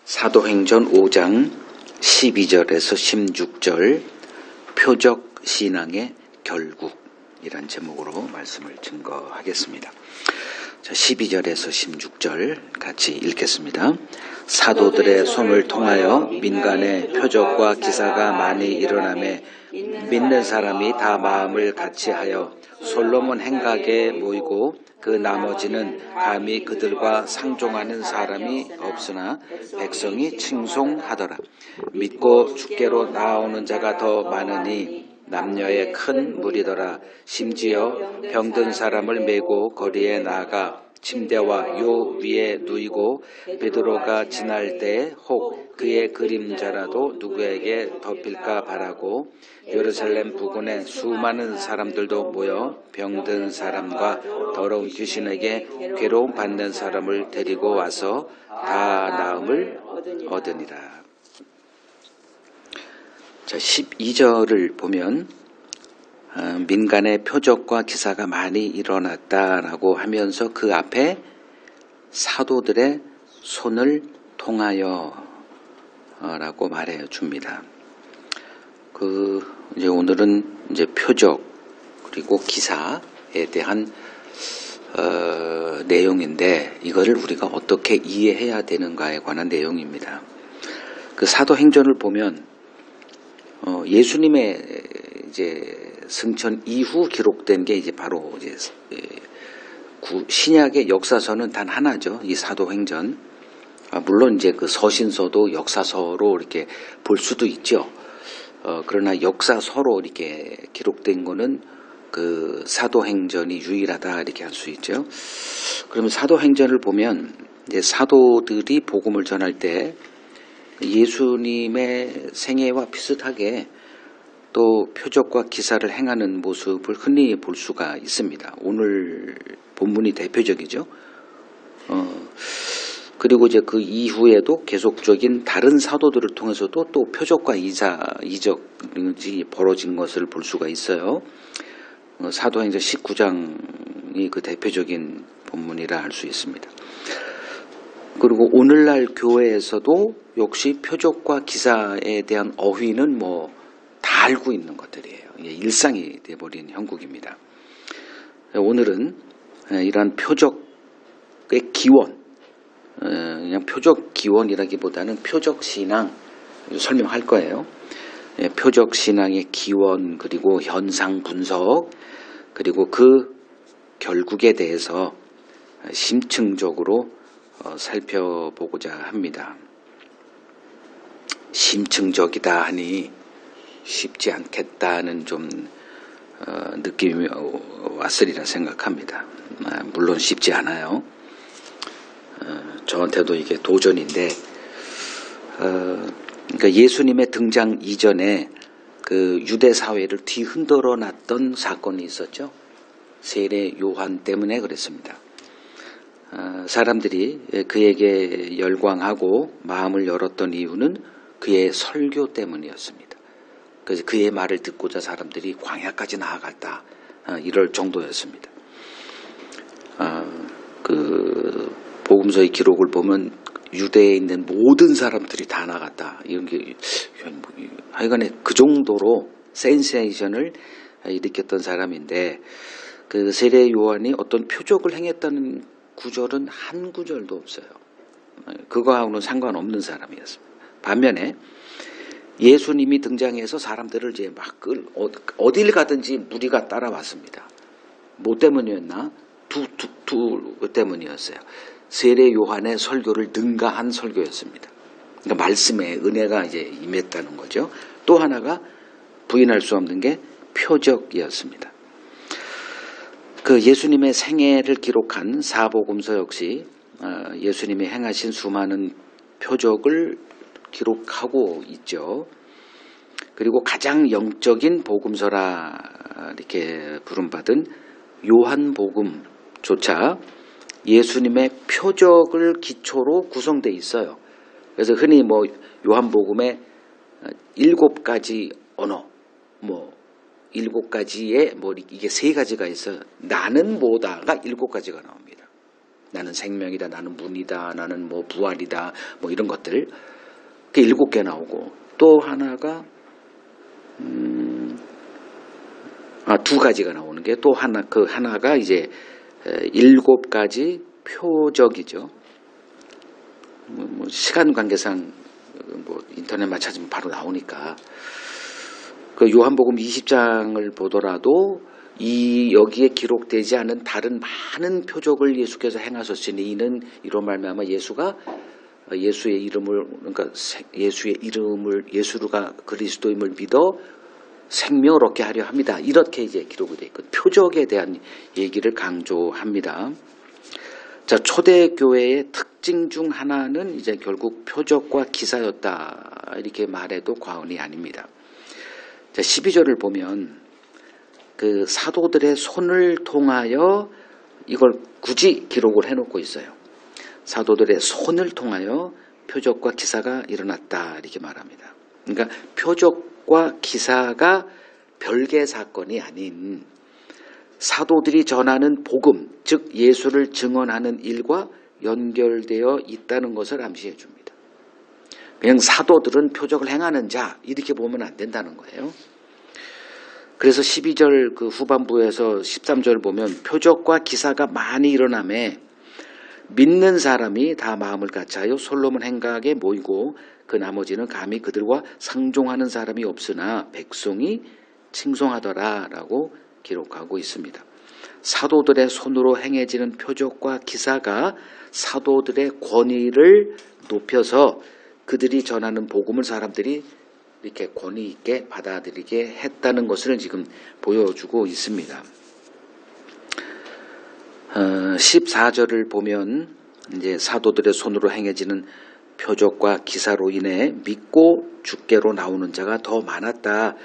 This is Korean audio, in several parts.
사도행전 5장 12절에서 16절 표적 신앙의 결국이란 제목으로 말씀을 증거하겠습니다. 12절에서 16절 같이 읽겠습니다. 사도들의 손을 통하여 민간의 표적과 기사가 많이 일어나매 믿는 사람이 다 마음을 같이하여 솔로몬 행각에 모이고 그 나머지는 감히 그들과 상종하는 사람이 없으나 백성이 칭송하더라. 믿고 주께로 나오는 자가 더 많으니 남녀의 큰 무리더라. 심지어 병든 사람을 메고 거리에 나가 침대와 요 위에 누이고 베드로가 지날 때 혹 그의 그림자라도 누구에게 덮일까 바라고 예루살렘 부근에 수많은 사람들도 모여 병든 사람과 더러운 귀신에게 괴로움 받는 사람을 데리고 와서 다 나음을 얻으니라. 자, 12절을 보면 민간의 표적과 기사가 많이 일어났다라고 하면서 그 앞에 사도들의 손을 통하여 라고 말해 줍니다. 이제 오늘은 이제 표적 그리고 기사에 대한 내용인데 이거를 우리가 어떻게 이해해야 되는가에 관한 내용입니다. 그 사도행전을 보면 예수님의 이제 승천 이후 기록된 게 이제 바로 이제 신약의 역사서는 단 하나죠. 이 사도행전. 물론 이제 그 서신서도 역사서로 이렇게 볼 수도 있죠. 그러나 역사서로 이렇게 기록된 거는 그 사도행전이 유일하다 이렇게 할 수 있죠. 그러면 사도행전을 보면 이제 사도들이 복음을 전할 때 예수님의 생애와 비슷하게 또 표적과 기사를 행하는 모습을 흔히 볼 수가 있습니다. 오늘 본문이 대표적이죠. 그리고 이제 그 이후에도 계속적인 다른 사도들을 통해서도 또 표적과 이적이 벌어진 것을 볼 수가 있어요. 사도행전 19장이 그 대표적인 본문이라 할 수 있습니다. 그리고 오늘날 교회에서도 역시 표적과 기사에 대한 어휘는 다 알고 있는 것들이에요. 일상이 되어버린 형국입니다. 오늘은 이러한 표적의 기원, 그냥 표적 기원이라기보다는 표적 신앙 설명할 거예요. 표적 신앙의 기원 그리고 현상 분석 그리고 그 결국에 대해서 심층적으로 살펴보고자 합니다. 심층적이다 하니 쉽지 않겠다는 좀 느낌이 왔으리라 생각합니다. 물론 쉽지 않아요. 저한테도 이게 도전인데, 그러니까 예수님의 등장 이전에 그 유대 사회를 뒤흔들어 놨던 사건이 있었죠. 세례 요한 때문에 그랬습니다. 사람들이 그에게 열광하고 마음을 열었던 이유는 그의 설교 때문이었습니다. 그래서 그의 말을 듣고자 사람들이 광야까지 나아갔다. 이럴 정도였습니다. 복음서의 기록을 보면 유대에 있는 모든 사람들이 다 나갔다. 이런 게 하여간에 그 정도로 센세이션을 일으켰던 사람인데 그 세례 요한이 어떤 표적을 행했다는 구절은 한 구절도 없어요. 그거하고는 상관없는 사람이었습니다. 반면에 예수님이 등장해서 사람들을 이제 막 어딜 가든지 무리가 따라왔습니다. 뭐 때문이었나? 두 때문이었어요. 세례 요한의 설교를 능가한 설교였습니다. 그러니까 말씀에 은혜가 이제 임했다는 거죠. 또 하나가 부인할 수 없는 게 표적이었습니다. 그 예수님의 생애를 기록한 사복음서 역시 예수님이 행하신 수많은 표적을 기록하고 있죠. 그리고 가장 영적인 복음서라 이렇게 부름받은 요한복음조차 예수님의 표적을 기초로 구성되어 있어요. 그래서 흔히 요한복음에 7가지 언어, 7가지의 이게 3가지가 있어요. 나는 뭐다가 7가지가 나옵니다. 나는 생명이다, 나는 문이다, 나는 뭐 부활이다, 뭐 이런 것들. 그 7개 나오고 또 하나가 2가지가 나오는 게 또 하나, 그 하나가 이제 7가지 표적이죠. 뭐 시간 관계상 뭐 인터넷만 찾으면 바로 나오니까. 그 요한복음 20장을 보더라도 여기에 기록되지 않은 다른 많은 표적을 예수께서 행하셨으니 이는 이로 말미암아 예수가 예수의 이름을, 그러니까 예수가 그리스도임을 믿어 생명을 얻게 하려 합니다. 이렇게 이제 기록이 되어 있고 표적에 대한 얘기를 강조합니다. 자, 초대교회의 특징 중 하나는 이제 결국 표적과 기사였다. 이렇게 말해도 과언이 아닙니다. 자, 12절을 보면 그 사도들의 손을 통하여 이걸 굳이 기록을 해놓고 있어요. 사도들의 손을 통하여 표적과 기사가 일어났다. 이렇게 말합니다. 그러니까 표적과 기사가 별개 사건이 아닌 사도들이 전하는 복음, 즉 예수를 증언하는 일과 연결되어 있다는 것을 암시해 줍니다. 그냥 사도들은 표적을 행하는 자 이렇게 보면 안 된다는 거예요. 그래서 12절 그 후반부에서 13절 보면 표적과 기사가 많이 일어나매 믿는 사람이 다 마음을 같이하여 솔로몬 행각에 모이고 그 나머지는 감히 그들과 상종하는 사람이 없으나 백성이 칭송하더라라고 기록하고 있습니다. 사도들의 손으로 행해지는 표적과 기사가 사도들의 권위를 높여서 그들이 전하는 복음을 사람들이 이렇게 권위 있게 받아들이게 했다는 것을 지금 보여주고 있습니다. 14절을 보면 이제 사도들의 손으로 행해지는 표적과 기사로 인해 믿고 죽게로 나오는 자가 더 많았다.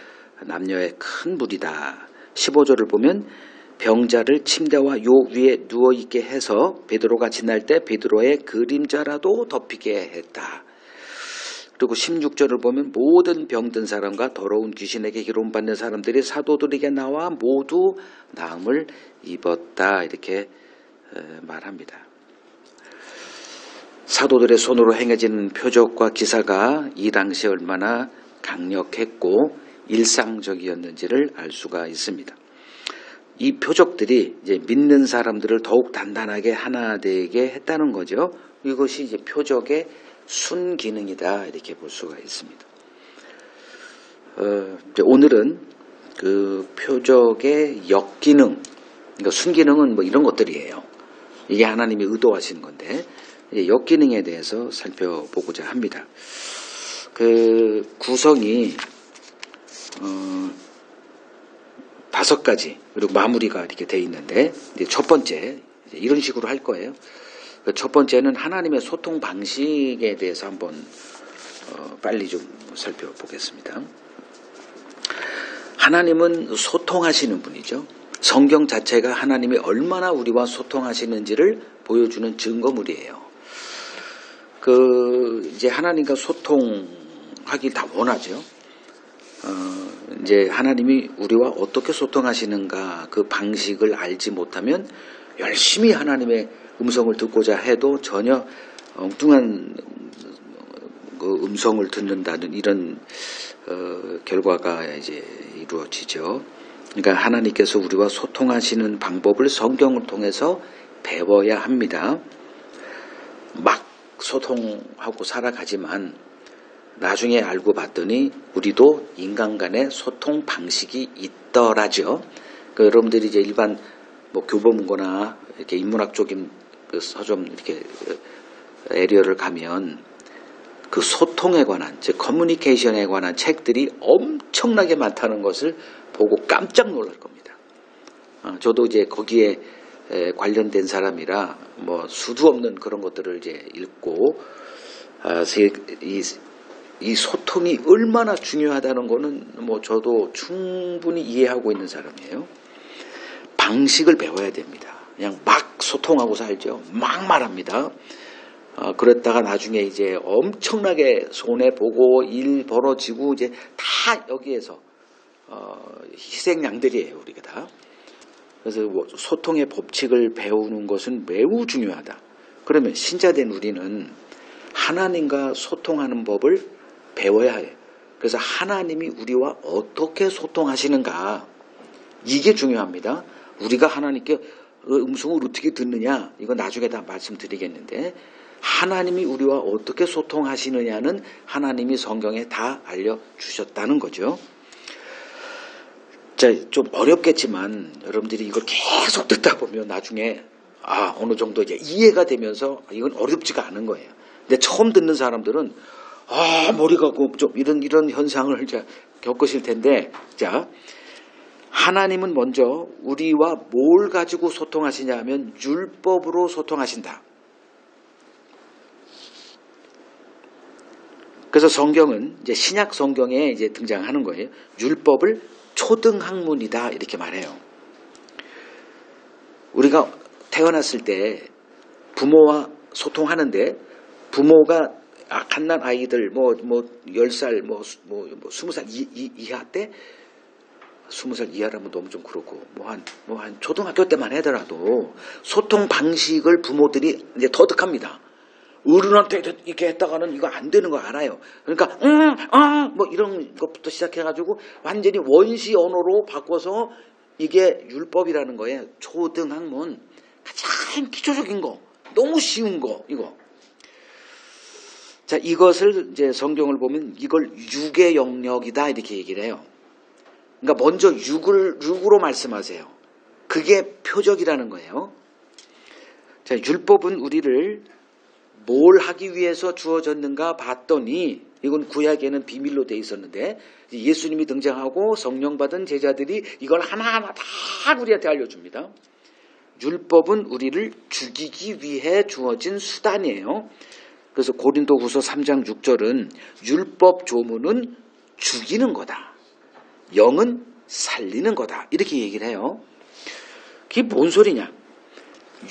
남녀의 큰 무리다. 15절을 보면 병자를 침대와 요 위에 누워있게 해서 베드로가 지날 때 베드로의 그림자라도 덮이게 했다. 그리고 16절을 보면 모든 병든 사람과 더러운 귀신에게 기름받는 사람들이 사도들에게 나와 모두 나음을 입었다. 이렇게 말합니다. 사도들의 손으로 행해지는 표적과 기사가 이 당시에 얼마나 강력했고 일상적이었는지를 알 수가 있습니다. 이 표적들이 이제 믿는 사람들을 더욱 단단하게 하나 되게 했다는 거죠. 이것이 이제 표적의 순기능이다 이렇게 볼 수가 있습니다. 오늘은 그 표적의 역기능, 그러니까 순기능은 뭐 이런 것들이에요. 이게 하나님이 의도하신 건데 역기능에 대해서 살펴보고자 합니다. 그 구성이 5가지 그리고 마무리가 이렇게 돼 있는데 이제 첫 번째 이런 식으로 할 거예요. 첫 번째는 하나님의 소통 방식에 대해서 한번 빨리 좀 살펴보겠습니다. 하나님은 소통하시는 분이죠. 성경 자체가 하나님이 얼마나 우리와 소통하시는지를 보여주는 증거물이에요. 이제 하나님과 소통하기 다 원하죠. 이제 하나님이 우리와 어떻게 소통하시는가 그 방식을 알지 못하면 열심히 하나님의 음성을 듣고자 해도 전혀 엉뚱한 그 음성을 듣는다는 이런 결과가 이제 이루어지죠. 그러니까 하나님께서 우리와 소통하시는 방법을 성경을 통해서 배워야 합니다. 막 소통하고 살아가지만 나중에 알고 봤더니 우리도 인간 간의 소통 방식이 있더라죠. 여러분들이 이제 일반 뭐 교보문고나 이렇게 인문학적인 그 서점 이렇게 에리어를 가면 그 소통에 관한, 즉 커뮤니케이션에 관한 책들이 엄청나게 많다는 것을 보고 깜짝 놀랄 겁니다. 저도 이제 거기에 관련된 사람이라 뭐 수도 없는 그런 것들을 이제 읽고 이 소통이 얼마나 중요하다는 거는 뭐 저도 충분히 이해하고 있는 사람이에요. 방식을 배워야 됩니다. 그냥 막 소통하고 살죠. 막 말합니다. 그랬다가 나중에 이제 엄청나게 손해보고 일 벌어지고 이제 다 여기에서 희생양들이에요. 우리가 다. 그래서 소통의 법칙을 배우는 것은 매우 중요하다. 그러면 신자된 우리는 하나님과 소통하는 법을 배워야 해요. 그래서 하나님이 우리와 어떻게 소통하시는가, 이게 중요합니다. 우리가 하나님께 음성을 어떻게 듣느냐, 이거 나중에 다 말씀드리겠는데, 하나님이 우리와 어떻게 소통하시느냐는 하나님이 성경에 다 알려주셨다는 거죠. 자, 좀 어렵겠지만 여러분들이 이걸 계속 듣다 보면 나중에 어느 정도 이제 이해가 되면서 이건 어렵지가 않은 거예요. 근데 처음 듣는 사람들은 머리가 좀 이런 현상을 이제 겪으실 텐데, 자, 하나님은 먼저 우리와 뭘 가지고 소통하시냐 하면 율법으로 소통하신다. 그래서 성경은 이제 신약 성경에 이제 등장하는 거예요. 율법을 초등학문이다 이렇게 말해요. 우리가 태어났을 때 부모와 소통하는데, 부모가 갓난 아이들 10살 20살 이하 때, 20살 이하라면 너무 좀 그렇고 한 초등학교 때만 하더라도 소통 방식을 부모들이 이제 터득합니다. 어른한테 이렇게 했다가는 이거 안 되는 거 알아요. 그러니까 이런 것부터 시작해가지고 완전히 원시 언어로 바꿔서 이게 율법이라는 거예요. 초등학문, 가장 기초적인 거, 너무 쉬운 거, 이거. 자, 이것을 이제 성경을 보면 이걸 육의 영역이다 이렇게 얘기를 해요. 그러니까 먼저 육으로 말씀하세요. 그게 표적이라는 거예요. 자, 율법은 우리를 뭘 하기 위해서 주어졌는가 봤더니, 이건 구약에는 비밀로 돼 있었는데 예수님이 등장하고 성령 받은 제자들이 이걸 하나하나 다 우리한테 알려줍니다. 율법은 우리를 죽이기 위해 주어진 수단이에요. 그래서 고린도후서 3장 6절은 율법 조문은 죽이는 거다, 영은 살리는 거다 이렇게 얘기를 해요. 그게 뭔 소리냐?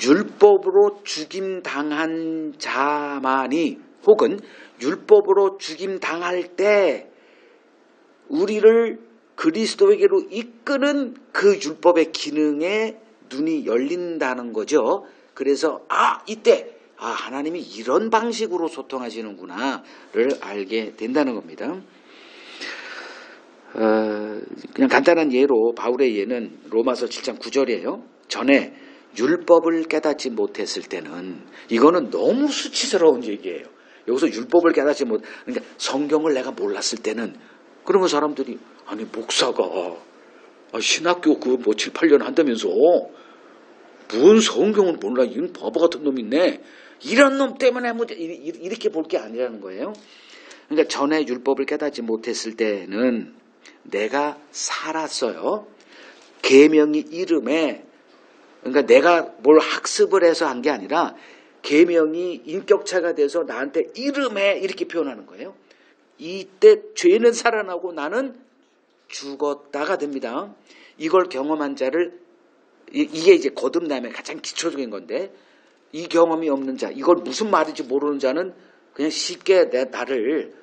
율법으로 죽임당한 자만이, 혹은 율법으로 죽임당할 때 우리를 그리스도에게로 이끄는 그 율법의 기능에 눈이 열린다는 거죠. 그래서 이때 하나님이 이런 방식으로 소통하시는구나를 알게 된다는 겁니다. 그냥 간단한 예로, 바울의 예는 로마서 7장 9절이에요. 전에 율법을 깨닫지 못했을 때는, 이거는 너무 수치스러운 얘기예요. 여기서 율법을 깨닫지 그러니까 성경을 내가 몰랐을 때는, 그러면 사람들이 아니 목사가 신학교 7, 8년 한다면서 뭔 성경을 몰라, 이런 바보 같은 놈 있네, 이런 놈 때문에 이렇게 볼 게 아니라는 거예요. 그러니까 전에 율법을 깨닫지 못했을 때는 내가 살았어요. 계명이 이름에, 그러니까 내가 뭘 학습을 해서 한 게 아니라 계명이 인격체가 돼서 나한테 이름에 이렇게 표현하는 거예요. 이때 죄는 살아나고 나는 죽었다가 됩니다. 이걸 경험한 자를, 이게 이제 거듭남의 가장 기초적인 건데, 이 경험이 없는 자, 이걸 무슨 말인지 모르는 자는 그냥 쉽게 나를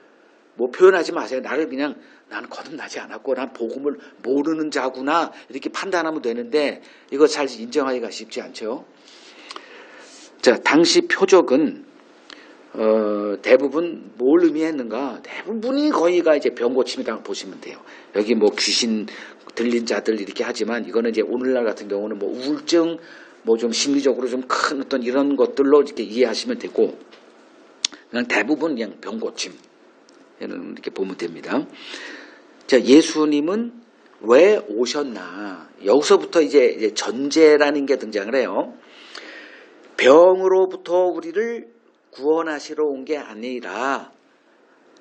표현하지 마세요. 나를 그냥 나는 거듭나지 않았고 난 복음을 모르는 자구나 이렇게 판단하면 되는데, 이거 잘 인정하기가 쉽지 않죠. 자, 당시 표적은 대부분 뭘 의미했는가? 대부분이 거의가 이제 병고침이라고 보시면 돼요. 여기 귀신 들린 자들 이렇게 하지만, 이거는 이제 오늘날 같은 경우는 우울증, 좀 심리적으로 좀 큰 어떤 이런 것들로 이렇게 이해하시면 되고, 그냥 대부분 그냥 병고침 이렇게 보면 됩니다. 자, 예수님은 왜 오셨나? 여기서부터 이제 전제라는 게 등장을 해요. 병으로부터 우리를 구원하시러 온 게 아니라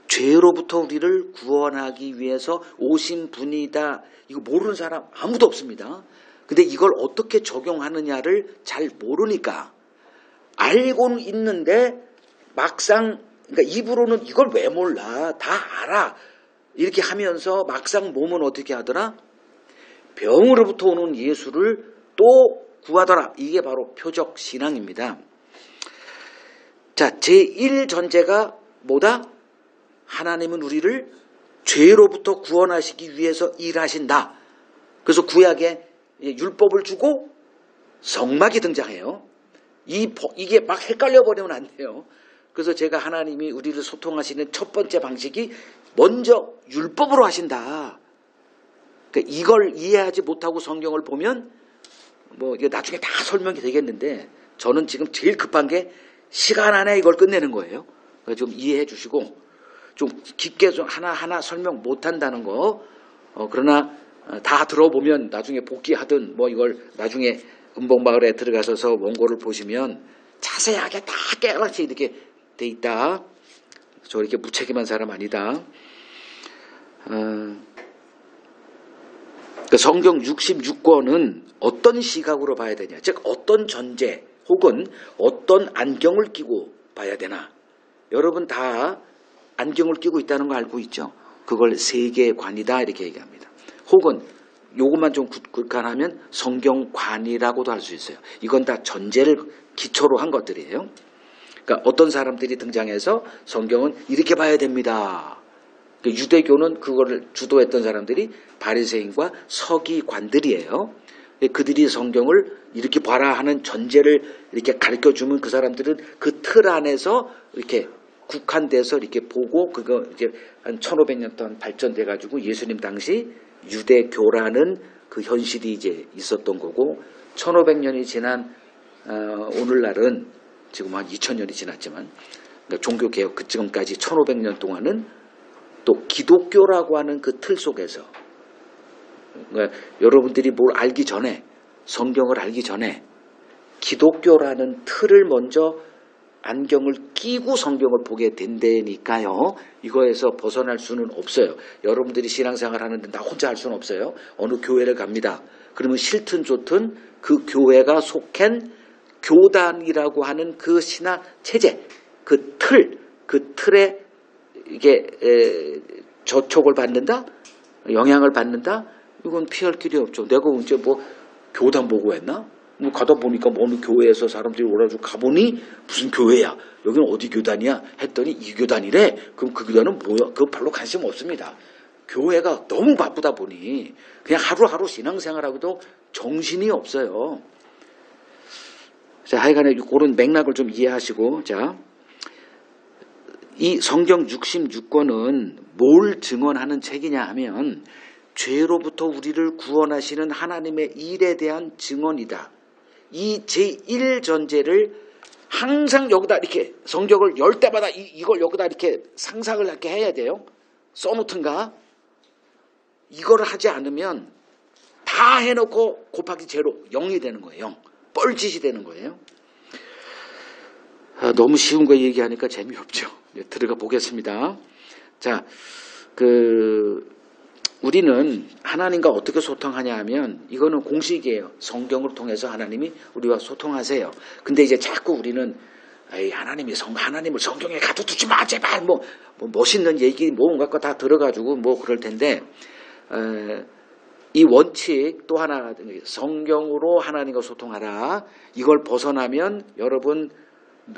죄로부터 우리를 구원하기 위해서 오신 분이다. 이거 모르는 사람 아무도 없습니다. 근데 이걸 어떻게 적용하느냐를 잘 모르니까, 알고는 있는데 막상, 그러니까 입으로는 이걸 왜 몰라, 다 알아 이렇게 하면서 막상 몸은 어떻게 하더라? 병으로부터 오는 예수를 또 구하더라. 이게 바로 표적 신앙입니다. 자, 제1전제가 뭐다? 하나님은 우리를 죄로부터 구원하시기 위해서 일하신다. 그래서 구약에 율법을 주고 성막이 등장해요. 이게 막 헷갈려 버리면 안 돼요. 그래서 제가 하나님이 우리를 소통하시는 첫 번째 방식이 먼저 율법으로 하신다. 그러니까 이걸 이해하지 못하고 성경을 보면 뭐 이게 나중에 다 설명이 되겠는데 저는 지금 제일 급한 게 시간 안에 이걸 끝내는 거예요. 그러니까 좀 이해해 주시고 좀 깊게 좀 하나하나 설명 못 한다는 거. 그러나 다 들어보면 나중에 복귀하든 뭐 이걸 나중에 음봉마을에 들어가셔서 원고를 보시면 자세하게 다 깨알같이 이렇게 돼 있다. 저 이렇게 무책임한 사람 아니다. 그 성경 66권은 어떤 시각으로 봐야 되냐, 즉 어떤 전제 혹은 어떤 안경을 끼고 봐야 되나. 여러분 다 안경을 끼고 있다는 거 알고 있죠? 그걸 세계관이다 이렇게 얘기합니다. 혹은 요것만 좀 굳건하면 성경관이라고도 할 수 있어요. 이건 다 전제를 기초로 한 것들이에요. 그러니까 어떤 사람들이 등장해서 성경은 이렇게 봐야 됩니다. 유대교는 그거를 주도했던 사람들이 바리새인과 서기관들이에요. 그들이 성경을 이렇게 봐라 하는 전제를 이렇게 가르쳐주면 그 사람들은 그 틀 안에서 이렇게 국한돼서 이렇게 보고 그거 이제 한 1500년 동안 발전돼 가지고 예수님 당시 유대교라는 그 현실이 이제 있었던 거고 1500년이 지난 오늘날은 지금 한 2000년이 지났지만 그러니까 종교개혁 그 지금까지 1500년 동안은 또 기독교라고 하는 그 틀 속에서 그러니까 여러분들이 뭘 알기 전에 성경을 알기 전에 기독교라는 틀을 먼저 안경을 끼고 성경을 보게 된다니까요. 이거에서 벗어날 수는 없어요. 여러분들이 신앙생활 하는데 나 혼자 할 수는 없어요. 어느 교회를 갑니다. 그러면 싫든 좋든 그 교회가 속한 교단이라고 하는 그 신화 체제, 그 틀에 이게 저촉을 받는다, 영향을 받는다. 이건 피할 길이 없죠. 내가 언제 뭐 교단 보고 했나? 뭐 가다 보니까 뭐 어느 교회에서 사람들이 오라고 가보니 무슨 교회야? 여기는 어디 교단이야? 했더니 이 교단이래. 그럼 그 교단은 뭐야? 그거 별로 관심 없습니다. 교회가 너무 바쁘다 보니 그냥 하루하루 신앙생활하고도 정신이 없어요. 자, 하여간에 그런 맥락을 좀 이해하시고, 자, 이 성경 66권은 뭘 증언하는 책이냐 하면 죄로부터 우리를 구원하시는 하나님의 일에 대한 증언이다. 이 제1전제를 항상 여기다 이렇게 성경을 열 때마다 이걸 여기다 이렇게 상상을 이렇게 해야 돼요. 써놓든가. 이걸 하지 않으면 다 해놓고 곱하기 제로 0이 되는 거예요. 0. 뻘짓이 되는 거예요. 너무 쉬운 거 얘기하니까 재미없죠. 들어가 보겠습니다. 자, 우리는 하나님과 어떻게 소통하냐 하면 이거는 공식이에요. 성경을 통해서 하나님이 우리와 소통하세요. 근데 이제 자꾸 우리는 하나님을 성경에 가둬두지 마 제발 뭐 멋있는 얘기 뭔가 다 들어가지고 뭐 그럴 텐데 이 원칙 또 하나 성경으로 하나님과 소통하라. 이걸 벗어나면 여러분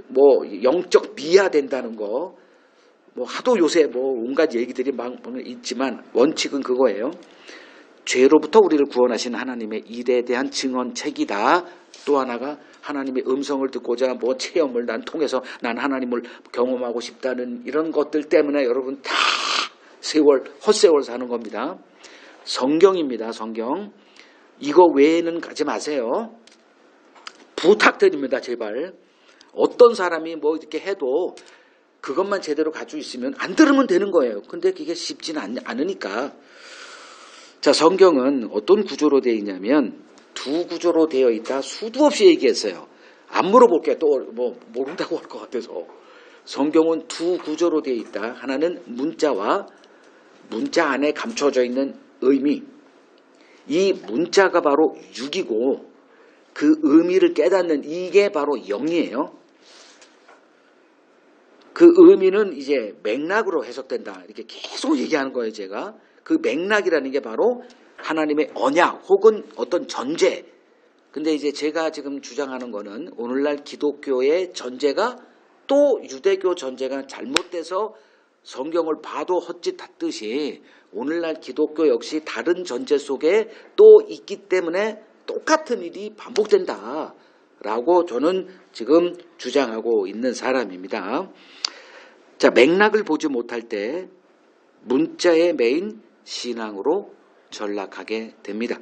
뭐 영적 미화된다는 거 뭐 하도 요새 뭐 온갖 얘기들이 막 있지만 원칙은 그거예요. 죄로부터 우리를 구원하신 하나님의 일에 대한 증언책이다. 또 하나가 하나님의 음성을 듣고자 뭐 체험을 난 통해서 난 하나님을 경험하고 싶다는 이런 것들 때문에 여러분 다 헛세월 사는 겁니다. 성경입니다. 성경. 이거 외에는 가지 마세요. 부탁드립니다. 제발. 어떤 사람이 뭐 이렇게 해도 그것만 제대로 가지고 있으면 안 들으면 되는 거예요. 근데 그게 쉽지는 않으니까. 자, 성경은 어떤 구조로 되어 있냐면 두 구조로 되어 있다. 수도 없이 얘기했어요. 안 물어볼게요. 또 뭐 모른다고 할 것 같아서. 성경은 두 구조로 되어 있다. 하나는 문자와 문자 안에 감춰져 있는 의미. 이 문자가 바로 6이고 그 의미를 깨닫는 이게 바로 0이에요. 그 의미는 이제 맥락으로 해석된다. 이렇게 계속 얘기하는 거예요, 제가. 그 맥락이라는 게 바로 하나님의 언약 혹은 어떤 전제. 근데 이제 제가 지금 주장하는 거는 오늘날 기독교의 전제가 또 유대교 전제가 잘못돼서 성경을 봐도 헛짓했듯이 오늘날 기독교 역시 다른 전제 속에 또 있기 때문에 똑같은 일이 반복된다라고 저는 지금 주장하고 있는 사람입니다. 자, 맥락을 보지 못할 때 문자에 매인 신앙으로 전락하게 됩니다.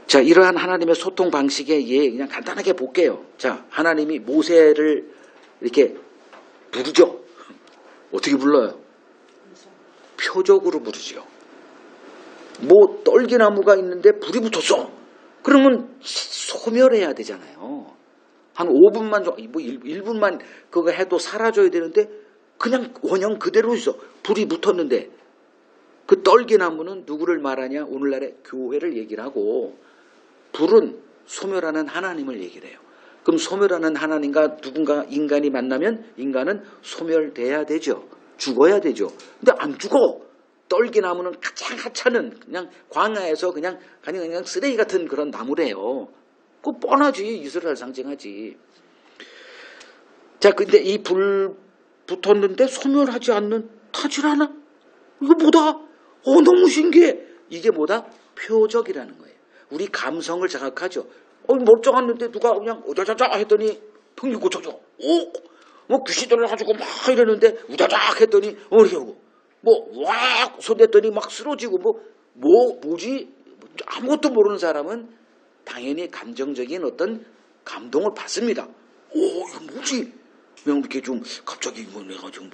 자, 이러한 하나님의 소통 방식의 예 그냥 간단하게 볼게요. 자, 하나님이 모세를 이렇게 부르죠. 어떻게 불러요? 표적으로 부르죠. 뭐 떨기나무가 있는데 불이 붙었어. 그러면 소멸해야 되잖아요. 한 5분만, 뭐 1분만 그거 해도 사라져야 되는데 그냥 원형 그대로 있어. 불이 붙었는데 그 떨기나무는 누구를 말하냐? 오늘날의 교회를 얘기를 하고 불은 소멸하는 하나님을 얘기를 해요. 그럼 소멸하는 하나님과 누군가 인간이 만나면 인간은 소멸돼야 되죠. 죽어야 되죠. 근데 안 죽어. 떨기나무는 가장 하찮은 그냥 광야에서 그냥 쓰레기 같은 그런 나무래요. 그거 뻔하지. 이스라엘 상징하지. 자, 근데 이 불 붙었는데 소멸하지 않는 타질 않아? 이거 뭐다? 너무 신기해. 이게 뭐다? 표적이라는 거예요. 우리 감성을 자극하죠. 멀쩡했는데 누가 그냥 우자자자 했더니 평균 고쳐줘. 뭐 귀신 들어가지고 막 이러는데 우자작 했더니 이렇게 하고 뭐왁 손댔더니 막 쓰러지고 뭐지? 아무것도 모르는 사람은 당연히 감정적인 어떤 감동을 받습니다. 이거 뭐지? 그냥 이렇게 좀 갑자기 내가 좀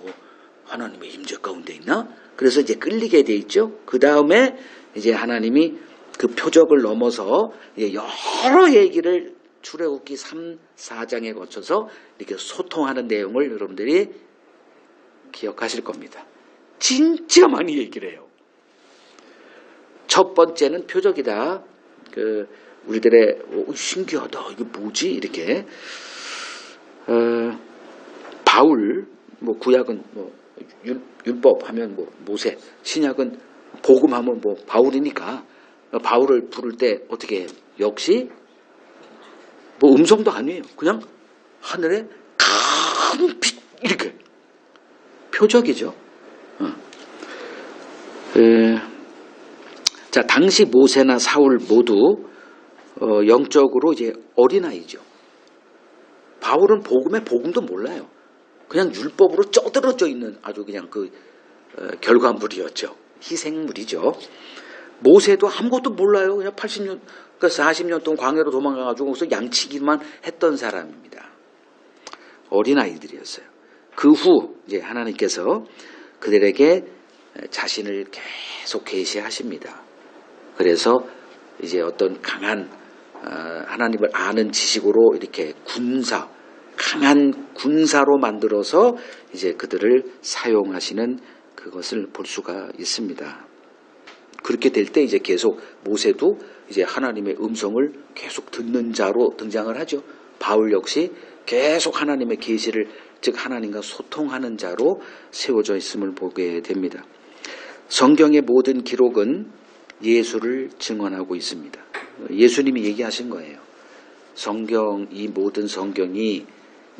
하나님의 임재 가운데 있나? 그래서 이제 끌리게 돼 있죠. 그 다음에 이제 하나님이 그 표적을 넘어서 여러 얘기를 출애굽기 3, 4장에 거쳐서 이렇게 소통하는 내용을 여러분들이 기억하실 겁니다. 진짜 많이 얘기를 해요. 첫 번째는 표적이다. 우리들의 신기하다. 이게 뭐지? 이렇게 바울 구약은 율법 하면 모세, 신약은 복음하면 바울이니까 바울을 부를 때 어떻게 해요? 역시 음성도 아니에요. 그냥 하늘에 큰 빛 이렇게 표적이죠. 자, 당시 모세나 사울 모두 영적으로 이제 어린아이죠. 바울은 복음도 몰라요. 그냥 율법으로 쩌들어져 있는 아주 그냥 결과물이었죠. 희생물이죠. 모세도 아무것도 몰라요. 그냥 80년, 그러니까 40년 동안 광야로 도망가가지고 거기서 양치기만 했던 사람입니다. 어린아이들이었어요. 그 후 이제 하나님께서 그들에게 자신을 계속 계시하십니다. 그래서 이제 어떤 강한 하나님을 아는 지식으로 이렇게 강한 군사로 만들어서 이제 그들을 사용하시는 그것을 볼 수가 있습니다. 그렇게 될 때 이제 계속 모세도 이제 하나님의 음성을 계속 듣는 자로 등장을 하죠. 바울 역시 계속 하나님의 계시를 즉 하나님과 소통하는 자로 세워져 있음을 보게 됩니다. 성경의 모든 기록은 예수를 증언하고 있습니다. 예수님이 얘기하신 거예요. 이 모든 성경이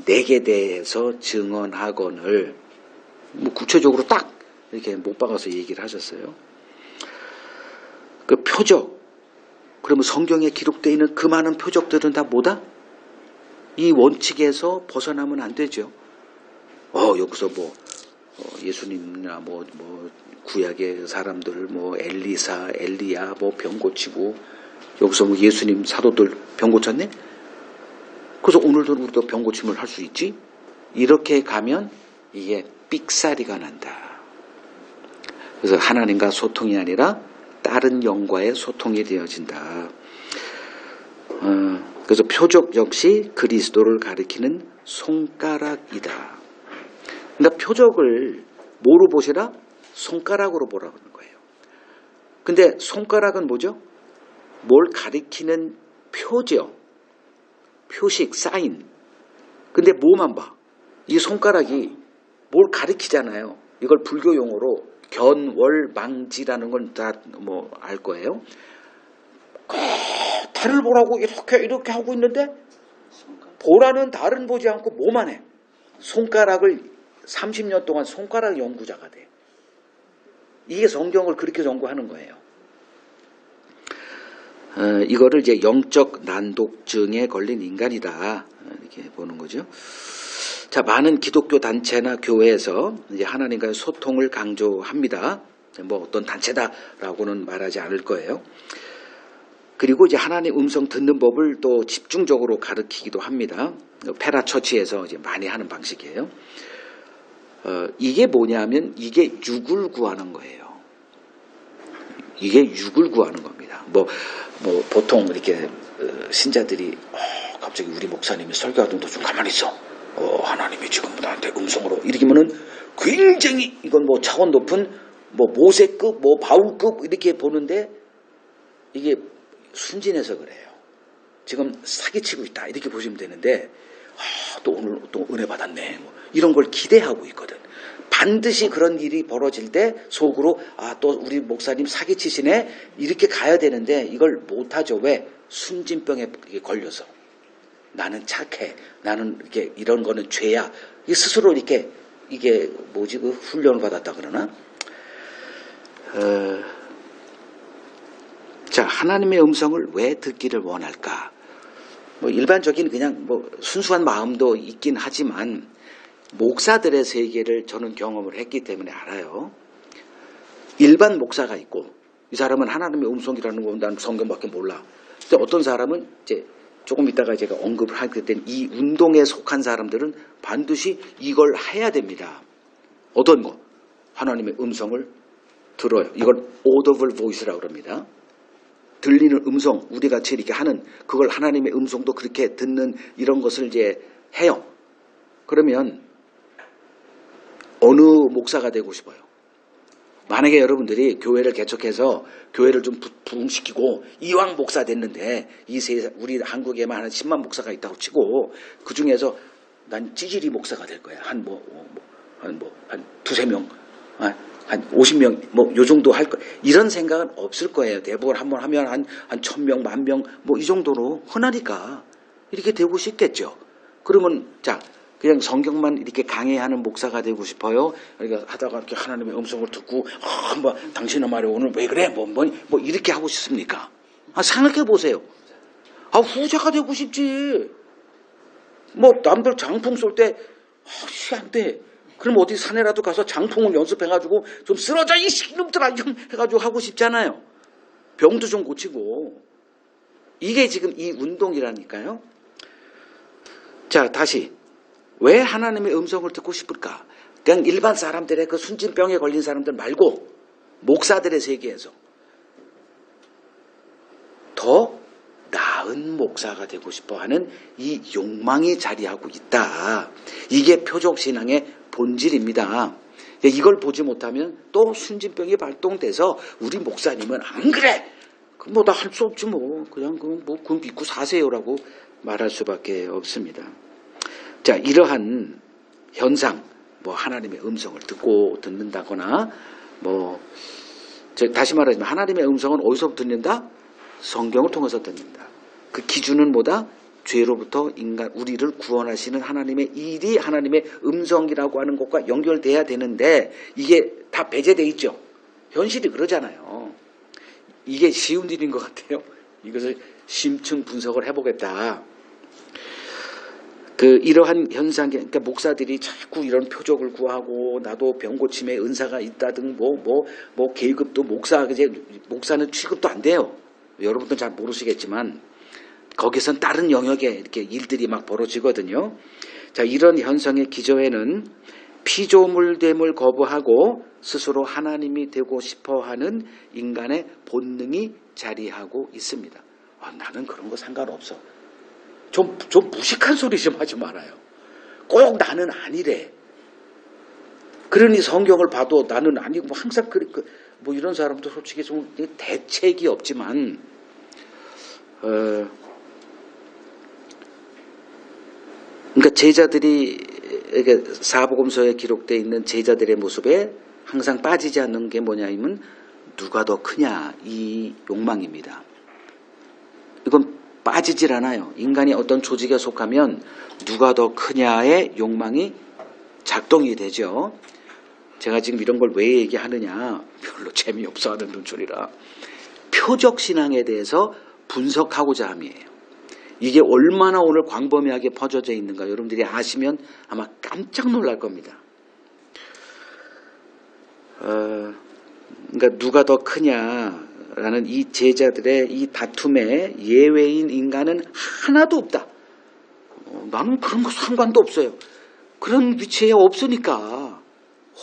내게 대해서 증언하거늘 구체적으로 딱 이렇게 못 박아서 얘기를 하셨어요. 그 표적, 그러면 성경에 기록되어 있는 그 많은 표적들은 다 뭐다? 이 원칙에서 벗어나면 안 되죠. 여기서 예수님이나 구약의 사람들 엘리사, 엘리야 병 고치고 여기서 예수님 사도들 병 고쳤네? 그래서 오늘도 우리도 병 고침을 할 수 있지? 이렇게 가면 이게 삑사리가 난다. 그래서 하나님과 소통이 아니라 다른 영과의 소통이 되어진다. 그래서 표적 역시 그리스도를 가리키는 손가락이다. 그러니까 표적을 뭐로 보시라? 손가락으로 보라고 하는 거예요. 근데 손가락은 뭐죠? 뭘 가리키는 표죠. 표식, 사인. 근데 뭐만 봐? 이 손가락이 뭘 가리키잖아요. 이걸 불교 용어로 견월망지라는 건 다 알 거예요. 달을 보라고 이렇게 하고 있는데 보라는 달은 보지 않고 뭐만 해? 손가락을 30년 동안 손가락 연구자가 돼. 이게 성경을 그렇게 연구하는 거예요. 이거를 이제 영적 난독증에 걸린 인간이다 이렇게 보는 거죠. 자, 많은 기독교 단체나 교회에서 이제 하나님과의 소통을 강조합니다. 뭐 어떤 단체다라고는 말하지 않을 거예요. 그리고 이제 하나님의 음성 듣는 법을 또 집중적으로 가르치기도 합니다. 페라처치에서 이제 많이 하는 방식이에요. 이게 뭐냐면 이게 육을 구하는 거예요. 이게 육을 구하는 겁니다. 뭐 보통 이렇게 신자들이 갑자기 우리 목사님이 설교하던 도중 가만히 있어. 하나님이 지금 나한테 음성으로 이러면은 굉장히 이건 뭐 차원 높은 뭐 모세급, 뭐 바울급 이렇게 보는데 이게 순진해서 그래요. 지금 사기치고 있다 이렇게 보시면 되는데 또 오늘 또 은혜 받았네 뭐 이런 걸 기대하고 있거든. 반드시 그런 일이 벌어질 때 속으로 또 우리 목사님 사기치시네 이렇게 가야 되는데 이걸 못하죠. 왜? 순진병에 걸려서. 나는 착해. 나는 이렇게 이런 거는 죄야. 스스로 이렇게 이게 뭐지 그 훈련을 받았다 그러나? 자, 하나님의 음성을 왜 듣기를 원할까? 뭐 일반적인 그냥 뭐 순수한 마음도 있긴 하지만 목사들의 세계를 저는 경험을 했기 때문에 알아요. 일반 목사가 있고 이 사람은 하나님의 음성이라는 건 난 성경밖에 몰라. 근데 어떤 사람은 이제 조금 이따가 제가 언급을 하게 된 이 운동에 속한 사람들은 반드시 이걸 해야 됩니다. 어떤 거? 하나님의 음성을 들어요. 이걸 audible voice라고 합니다. 들리는 음성, 우리 같이 이렇게 하는 그걸 하나님의 음성도 그렇게 듣는 이런 것을 이제 해요. 그러면 어느 목사가 되고 싶어요? 만약에 여러분들이 교회를 개척해서 교회를 좀 부흥시키고 이왕 목사 됐는데 우리 한국에만 한 10만 목사가 있다고 치고 그 중에서 난 찌질이 목사가 될 거야. 한 두세 명, 한 50명 뭐 요 정도 할 거. 이런 생각은 없을 거예요. 대부분 한번 하면 한 1000명, 10,000명 뭐 이 정도로 흔하니까 이렇게 되고 싶겠죠. 그러면 자. 그냥 성경만 이렇게 강해하는 목사가 되고 싶어요. 그러니까 하다가 이렇게 하나님의 음성을 듣고 뭐 당신은 말이야 오늘 왜 그래? 뭐 이렇게 하고 싶습니까? 생각해 보세요. 후자가 되고 싶지. 뭐 남들 장풍 쏠 때 안 돼. 그럼 어디 산에라도 가서 장풍을 연습해가지고 좀 쓰러져 이 시놈들아 좀 해가지고 하고 싶잖아요. 병도 좀 고치고. 이게 지금 이 운동이라니까요. 자, 다시. 왜 하나님의 음성을 듣고 싶을까? 그냥 일반 사람들의 그 순진병에 걸린 사람들 말고 목사들의 세계에서 더 나은 목사가 되고 싶어하는 이 욕망이 자리하고 있다. 이게 표적신앙의 본질입니다. 이걸 보지 못하면 또 순진병이 발동돼서 우리 목사님은 안 그래. 뭐 나 할 수 없지 뭐 그냥 그건 믿고 사세요라고 말할 수밖에 없습니다. 자, 이러한 현상, 뭐 하나님의 음성을 듣는다거나 다시 말하자면 하나님의 음성은 어디서 듣는다? 성경을 통해서 듣는다. 그 기준은 뭐다? 죄로부터 우리를 구원하시는 하나님의 일이 하나님의 음성이라고 하는 것과 연결돼야 되는데 이게 다 배제돼 있죠. 현실이 그러잖아요. 이게 쉬운 일인 것 같아요. 이것을 심층 분석을 해보겠다. 이러한 현상, 그러니까 목사들이 자꾸 이런 표적을 구하고 나도 병고침에 은사가 있다등 계급도 목사는 취급도 안 돼요. 여러분들은 잘 모르시겠지만 거기선 다른 영역에 이렇게 일들이 막 벌어지거든요. 자, 이런 현상의 기저에는 피조물됨을 거부하고 스스로 하나님이 되고 싶어하는 인간의 본능이 자리하고 있습니다. 나는 그런 거 상관없어. 좀 무식한 소리 좀 하지 말아요. 꼭 나는 아니래. 그러니 성경을 봐도 나는 아니고 항상 뭐 이런 사람도 솔직히 좀 대책이 없지만 그러니까 제자들이 사복음서에 기록되어 있는 제자들의 모습에 항상 빠지지 않는 게 뭐냐면 누가 더 크냐 이 욕망입니다. 이건 빠지질 않아요. 인간이 어떤 조직에 속하면 누가 더 크냐의 욕망이 작동이 되죠. 제가 지금 이런 걸 왜 얘기하느냐 별로 재미없어 하는 눈초리라 표적신앙에 대해서 분석하고자 함이에요. 이게 얼마나 오늘 광범위하게 퍼져져 있는가 여러분들이 아시면 아마 깜짝 놀랄 겁니다. 그러니까 누가 더 크냐라는 이 제자들의 이 다툼에 예외인 인간은 하나도 없다. 나는 그런 거 상관도 없어요. 그런 위치에 없으니까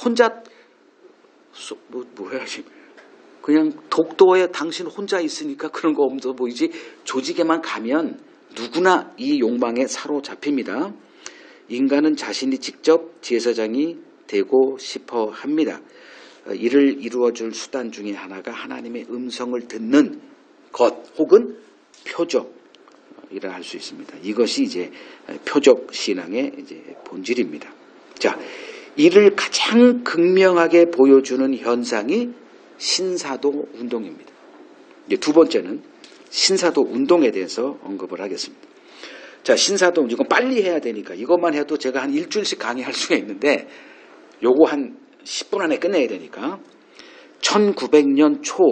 혼자 뭐 해야지. 그냥 독도에 당신 혼자 있으니까 그런 거 없어 보이지. 조직에만 가면 누구나 이 욕망에 사로잡힙니다. 인간은 자신이 직접 제사장이 되고 싶어 합니다. 이를 이루어줄 수단 중에 하나가 하나님의 음성을 듣는 것 혹은 표적이라 할 수 있습니다. 이것이 이제 표적 신앙의 이제 본질입니다. 자, 이를 가장 극명하게 보여주는 현상이 신사도 운동입니다. 이제 두 번째는 신사도 운동에 대해서 언급을 하겠습니다. 자, 신사도 이건 빨리 해야 되니까 이것만 해도 제가 한 일주일씩 강의할 수가 있는데 요거 한 10분 안에 끝내야 되니까 1900년 초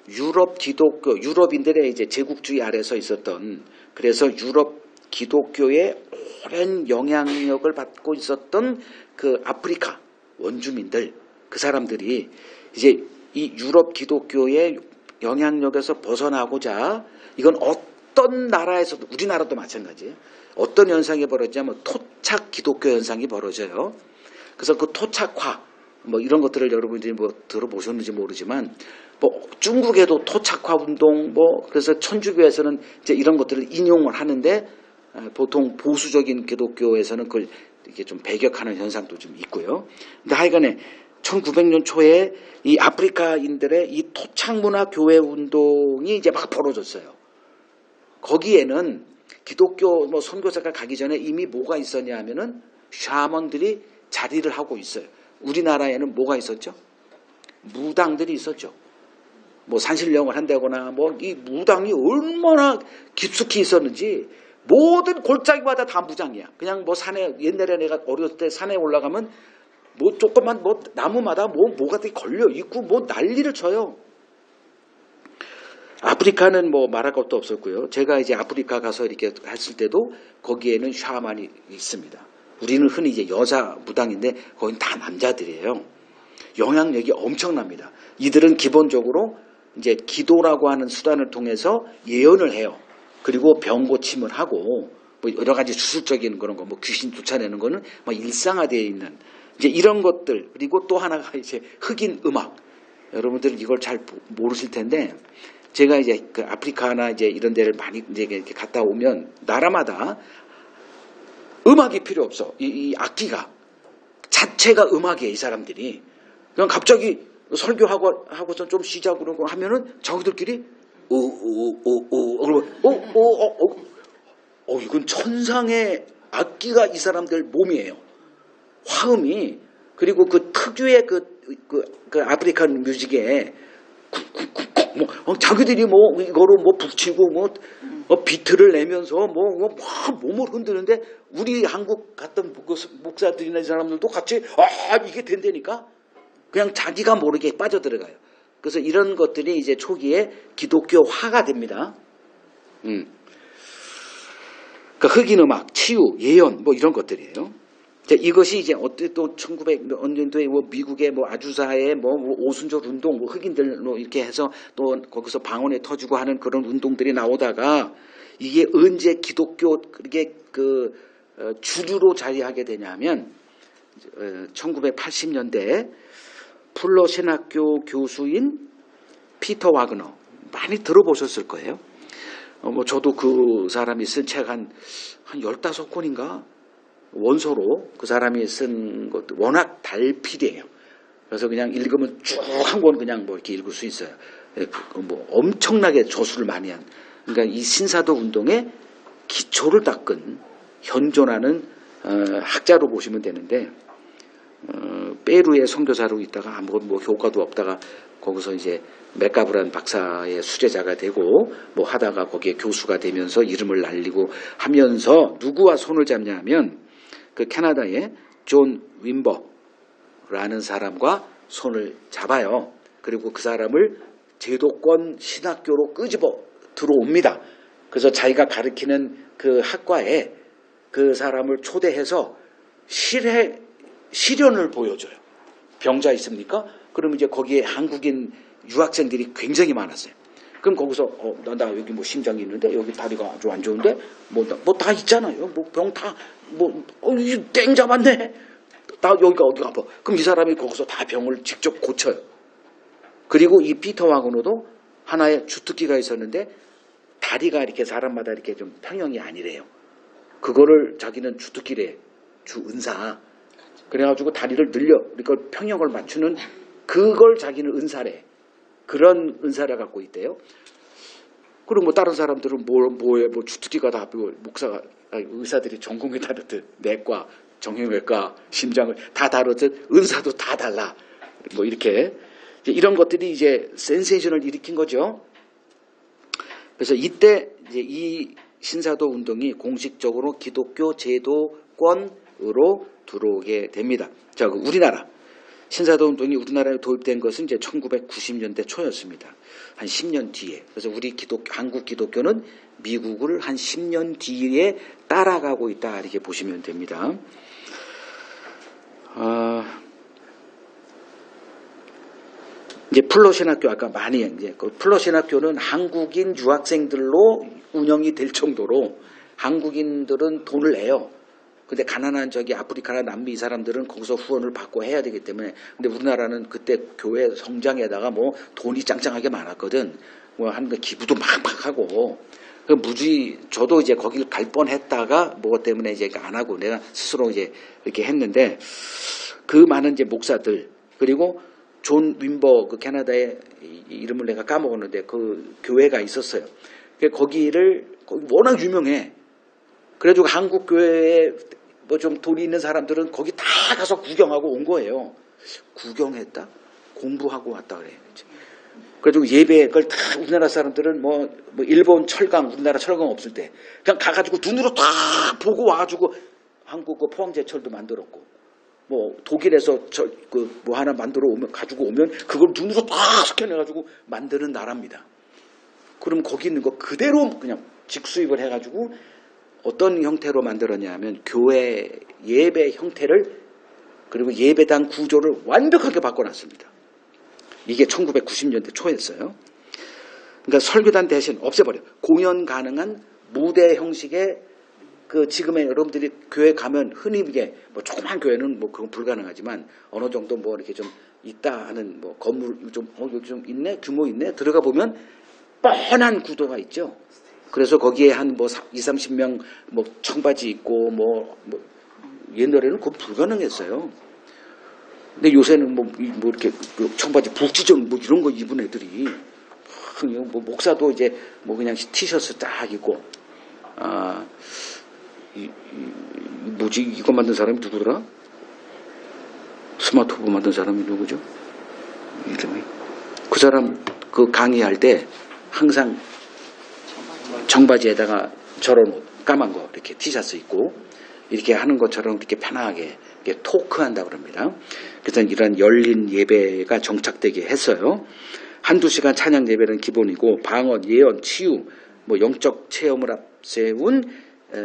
유럽 기독교, 유럽인들의 이제 제국주의 아래서 있었던 그래서 유럽 기독교의 오랜 영향력을 받고 있었던 그 아프리카 원주민들 그 사람들이 이제 이 유럽 기독교의 영향력에서 벗어나고자 이건 어떤 나라에서도 우리나라도 마찬가지예요. 어떤 현상이 벌어지냐면 토착 기독교 현상이 벌어져요. 그래서 그 토착화 뭐 이런 것들을 여러분들이 뭐 들어보셨는지 모르지만 뭐 중국에도 토착화 운동 뭐 그래서 천주교에서는 이제 이런 것들을 인용을 하는데 보통 보수적인 기독교에서는 그걸 이렇게 좀 배격하는 현상도 좀 있고요. 근데 하여간에 1900년 초에 이 아프리카인들의 이 토착문화 교회 운동이 이제 막 벌어졌어요. 거기에는 기독교 뭐 선교사가 가기 전에 이미 뭐가 있었냐 하면은 샤먼들이 자리를 하고 있어요. 우리나라에는 뭐가 있었죠? 무당들이 있었죠. 뭐 산신령을 한다거나 뭐 이 무당이 얼마나 깊숙이 있었는지 모든 골짜기마다 다 무당이야. 그냥 뭐 산에 옛날에 내가 어렸을 때 산에 올라가면 뭐 조그만 뭐 나무마다 뭐가 되게 걸려 있고 뭐 난리를 쳐요. 아프리카는 뭐 말할 것도 없었고요. 제가 이제 아프리카 가서 이렇게 했을 때도 거기에는 샤만이 있습니다. 우리는 흔히 이제 여자 무당인데 거긴 다 남자들이에요. 영향력이 엄청납니다. 이들은 기본적으로 이제 기도라고 하는 수단을 통해서 예언을 해요. 그리고 병 고침을 하고 뭐 여러 가지 주술적인 그런 거, 뭐 귀신 쫓아내는 거는 뭐 일상화되어 있는 이제 이런 것들 그리고 또 하나가 이제 흑인 음악. 여러분들은 이걸 잘 모르실 텐데 제가 이제 그 아프리카나 이제 이런 데를 많이 이제 이렇게 갔다 오면 나라마다 음악이 필요 없어. 이 악기가 자체가 음악이에요. 이 사람들이 그냥 갑자기 설교하고서 좀 쉬자 그러고 하면은 자기들끼리 이건 천상의 악기가 이 사람들 몸이에요. 화음이 그리고 그 특유의 그 아프리칸 뮤직에 자기들이 뭐 이거로 뭐 북치고 뭐 비트를 내면서 몸을 흔드는데 우리 한국 갔던 목사들이나 이 사람들도 같이 이게 된다니까 그냥 자기가 모르게 빠져들어가요. 그래서 이런 것들이 이제 초기에 기독교화가 됩니다. 그러니까 흑인 음악, 치유, 예언 뭐 이런 것들이에요. 이것이 이제 어떻게 또 1900년도에 뭐 미국의 뭐 아주사의 뭐 오순절 운동, 뭐 흑인들로 이렇게 해서 또 거기서 방언에 터지고 하는 그런 운동들이 나오다가 이게 언제 기독교 그게 그 주류로 자리하게 되냐면 1980년대 풀러 신학교 교수인 피터 와그너 많이 들어보셨을 거예요. 뭐 저도 그 사람이 쓴 책 한 15권인가 원서로 그 사람이 쓴 것도 워낙 달필이에요. 그래서 그냥 읽으면 쭉 한 권 그냥 뭐 이렇게 읽을 수 있어요. 뭐 엄청나게 저술을 많이 한. 그러니까 이 신사도 운동의 기초를 닦은 현존하는 학자로 보시면 되는데 페루의 선교사로 있다가 뭐 효과도 없다가 거기서 이제 맥가브란 박사의 수제자가 되고 뭐 하다가 거기에 교수가 되면서 이름을 날리고 하면서 누구와 손을 잡냐 하면 그 캐나다의 존 윈버라는 사람과 손을 잡아요. 그리고 그 사람을 제도권 신학교로 끄집어 들어옵니다. 그래서 자기가 가르치는 그 학과에 그 사람을 초대해서 시련을 보여줘요. 병자 있습니까? 그럼 이제 거기에 한국인 유학생들이 굉장히 많았어요. 그럼 거기서 나 여기 뭐 심장이 있는데 여기 다리가 아주 안 좋은데 뭐 다 있잖아요. 뭐 병 다 땡 잡았네. 나 여기가 어디가 아파. 그럼 이 사람이 거기서 다 병을 직접 고쳐요. 그리고 이 피터 와그너도 하나의 주특기가 있었는데 다리가 이렇게 사람마다 이렇게 좀 평형이 아니래요. 그거를 자기는 주특기래. 주은사. 그래가지고 다리를 늘려. 그러니까 평형을 맞추는 그걸 자기는 은사래. 그런 은사를 갖고 있대요. 그리고 뭐 다른 사람들은 뭐 주특기가 다 목사가 의사들이 전공이 다르듯 내과, 정형외과, 심장을 다 다르듯 은사도 다 달라. 뭐 이렇게 이런 것들이 이제 센세이션을 일으킨 거죠. 그래서 이때 이제 이 신사도 운동이 공식적으로 기독교 제도권으로 들어오게 됩니다. 자, 우리나라 신사도 운동이 우리나라에 도입된 것은 이제 1990년대 초였습니다. 한 10년 뒤에. 그래서 우리 한국 기독교는 미국을 한 10년 뒤에 따라가고 있다 이렇게 보시면 됩니다. 이제 플러신학교 아까 많이 이제 그 플러신학교는 한국인 유학생들로 운영이 될 정도로 한국인들은 돈을 내요. 근데 가난한 아프리카나 남미 이 사람들은 거기서 후원을 받고 해야 되기 때문에. 근데 우리나라는 그때 교회 성장에다가 뭐 돈이 짱짱하게 많았거든. 뭐 하는데 기부도 막 하고. 저도 이제 거길 갈 뻔했다가 뭐 때문에 이제 안 하고 내가 스스로 이제 이렇게 했는데 그 많은 이제 목사들 그리고 존 윈버 그 캐나다의 이름을 내가 까먹었는데 그 교회가 있었어요. 거기 워낙 유명해. 그래가지고 한국 교회에 뭐 좀 돈이 있는 사람들은 거기 다 가서 구경하고 온 거예요. 구경했다? 공부하고 왔다 그래. 그래가지고 예배 그걸 다 우리나라 사람들은 뭐 일본 철강 우리나라 철강 없을 때 그냥 가가지고 눈으로 다 보고 와가지고 한국 그 포항제철도 만들었고 뭐 독일에서 뭐 하나 만들어 오면 가지고 오면 그걸 눈으로 다 스캔해가지고 만드는 나라입니다. 그럼 거기 있는 거 그대로 그냥 직수입을 해가지고 어떤 형태로 만들었냐면 교회 예배 형태를 그리고 예배당 구조를 완벽하게 바꿔놨습니다. 이게 1990년대 초였어요. 그러니까 설교단 대신 없애버려. 공연 가능한 무대 형식의 지금의 여러분들이 교회 가면 흔히 이게 뭐 조그만 교회는 뭐 그건 불가능하지만 어느 정도 뭐 이렇게 좀 있다 하는 뭐 건물 여기 좀 있네 규모 있네 들어가 보면 뻔한 구도가 있죠. 그래서 거기에 한 뭐 20-30명 뭐 청바지 입고 뭐 옛날에는 그건 불가능했어요. 근데 요새는 뭐 이렇게 청바지 북지정 뭐 이런 거 입은 애들이 뭐 목사도 이제 뭐 그냥 티셔츠 딱 입고 뭐지 이거 만든 사람이 누구더라? 스마트폰 만든 사람이 누구죠? 이름이 그 사람 그 강의할 때 항상 청바지에다가 저런 옷 까만 거 이렇게 티셔츠 입고 이렇게 하는 것처럼 이렇게 편하게 이렇게 토크한다고 합니다. 그래서 이런 열린 예배가 정착되게 했어요. 한두 시간 찬양 예배는 기본이고 방언, 예언, 치유, 뭐 영적 체험을 앞세운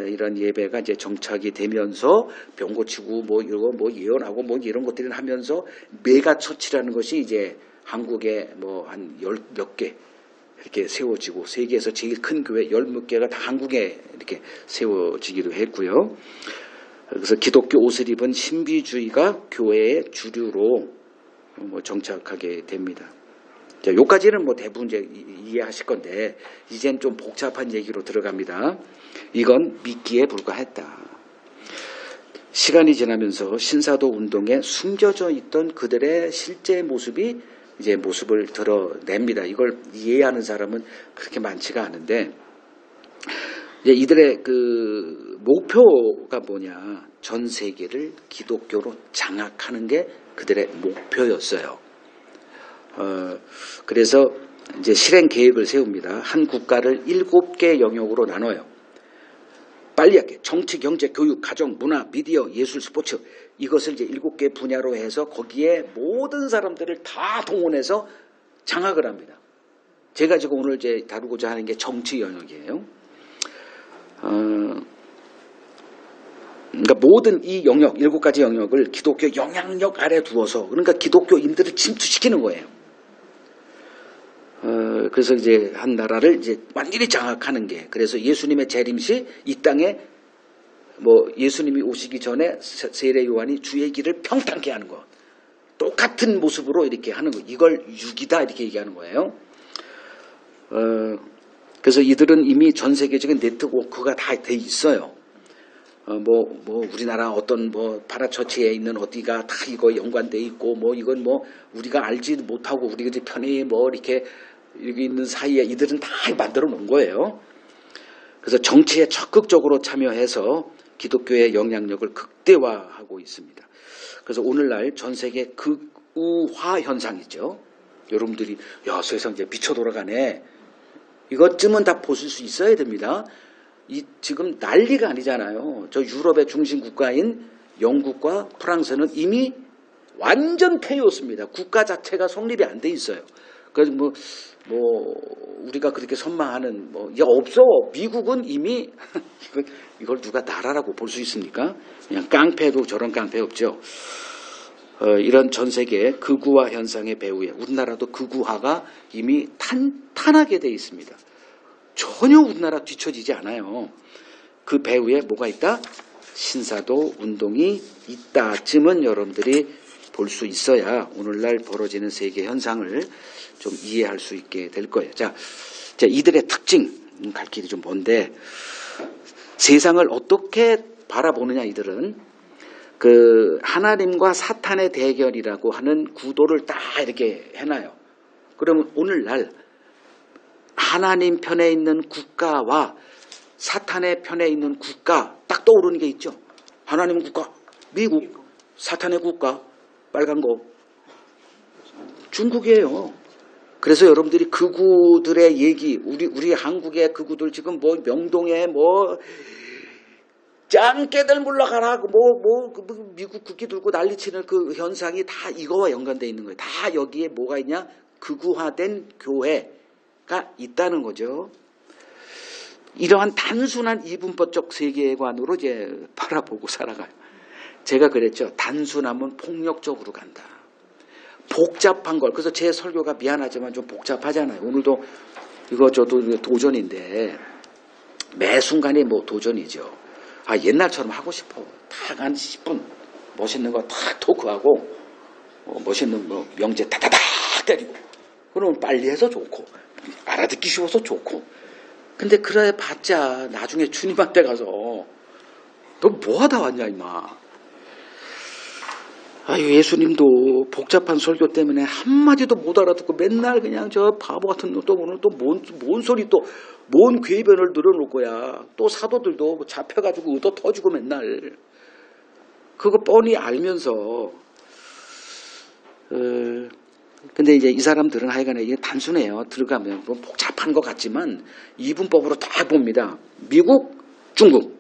이런 예배가 이제 정착이 되면서 병 고치고 뭐 이런 뭐 예언하고 뭐 이런 것들을 하면서 메가 처치라는 것이 이제 한국에 뭐 한 몇 개 이렇게 세워지고 세계에서 제일 큰 교회 10몇 개가 다 한국에 이렇게 세워지기도 했고요. 그래서 기독교 옷을 입은 신비주의가 교회의 주류로 뭐 정착하게 됩니다. 자, 요까지는 뭐 대부분 이제 이해하실 건데 이젠 좀 복잡한 얘기로 들어갑니다. 이건 미끼에 불과했다. 시간이 지나면서 신사도 운동에 숨겨져 있던 그들의 실제 모습이 이제 모습을 드러냅니다. 이걸 이해하는 사람은 그렇게 많지가 않은데 이제 이들의 그 목표가 뭐냐? 전 세계를 기독교로 장악하는 게 그들의 목표였어요. 그래서 이제 실행 계획을 세웁니다. 한 국가를 7개 영역으로 나눠요. 빨리 할게. 정치, 경제, 교육, 가정, 문화, 미디어, 예술, 스포츠 이것을 이제 7개 분야로 해서 거기에 모든 사람들을 다 동원해서 장악을 합니다. 제가 지금 오늘 이제 다루고자 하는 게 정치 영역이에요. 그러니까 모든 이 영역, 7가지 영역을 기독교 영향력 아래 두어서, 그러니까 기독교인들을 침투시키는 거예요. 그래서 이제 한 나라를 이제 완전히 장악하는 게, 그래서 예수님의 재림시 이 땅에 뭐 예수님이 오시기 전에 세례 요한이 주의 길을 평탄케 하는 것, 똑같은 모습으로 이렇게 하는 거, 이걸 유기다 이렇게 얘기하는 거예요. 그래서 이들은 이미 전 세계적인 네트워크가 다 돼 있어요. 우리나라 어떤 파라처치에 있는 어디가 다 이거 연관돼 있고, 이건 우리가 알지 못하고 우리가 이제 편히 이렇게 여기 있는 사이에 이들은 다 만들어 놓은 거예요. 그래서 정치에 적극적으로 참여해서 기독교의 영향력을 극대화하고 있습니다. 그래서 오늘날 전 세계 극우화 현상이죠. 여러분들이 야, 세상 이제 미쳐 돌아가네. 이것쯤은 다 보실 수 있어야 됩니다. 지금 난리가 아니잖아요. 저 유럽의 중심 국가인 영국과 프랑스는 이미 완전 페이오스입니다. 국가 자체가 성립이 안 돼 있어요. 그래서 우리가 그렇게 선망하는 이게 없어. 미국은 이미 이걸 누가 나라라고 볼 수 있습니까? 그냥 깡패도 저런 깡패 없죠. 이런 전 세계 극우화 현상의 배후에 우리나라도 극우화가 이미 탄탄하게 돼 있습니다. 전혀 우리나라 뒤처지지 않아요. 그 배후에 뭐가 있다? 신사도 운동이 있다쯤은 여러분들이 볼 수 있어야 오늘날 벌어지는 세계 현상을 좀 이해할 수 있게 될 거예요. 자, 이들의 특징, 갈 길이 좀 먼데, 세상을 어떻게 바라보느냐, 이들은 하나님과 사탄의 대결이라고 하는 구도를 딱 이렇게 해놔요. 그러면 오늘날 하나님 편에 있는 국가와 사탄의 편에 있는 국가 딱 떠오르는 게 있죠. 하나님 국가, 미국, 사탄의 국가, 빨간 거, 중국이에요. 그래서 여러분들이 극우들의 얘기, 우리 한국의 극우들 지금 명동에 짱깨들 물러가라, 미국 국기 들고 난리치는 그 현상이 다 이거와 연관되어 있는 거예요. 다 여기에 뭐가 있냐? 극우화된 교회가 있다는 거죠. 이러한 단순한 이분법적 세계관으로 이제 바라보고 살아가요. 제가 그랬죠. 단순하면 폭력적으로 간다. 복잡한 걸. 그래서 제 설교가 미안하지만 좀 복잡하잖아요. 오늘도 이거 저도 도전인데 매 순간이 도전이죠. 옛날처럼 하고 싶어. 딱 한 10분 멋있는 거 탁 토크하고 멋있는 명제 다다닥 때리고, 그러면 빨리 해서 좋고 알아듣기 쉬워서 좋고. 근데 그래 봤자 나중에 주님한테 가서 너 뭐하다 왔냐 임마. 예수님도 복잡한 설교 때문에 한마디도 못 알아듣고 맨날 그냥 저 바보 같은 또 오늘 또 뭔 소리 또 뭔 궤변을 늘어놓을 거야. 또 사도들도 잡혀가지고 의도 터지고 맨날 그거 뻔히 알면서 근데 이제 이 사람들은 하여간에 이게 단순해요. 들어가면 복잡한 것 같지만 이분법으로 다 봅니다. 미국, 중국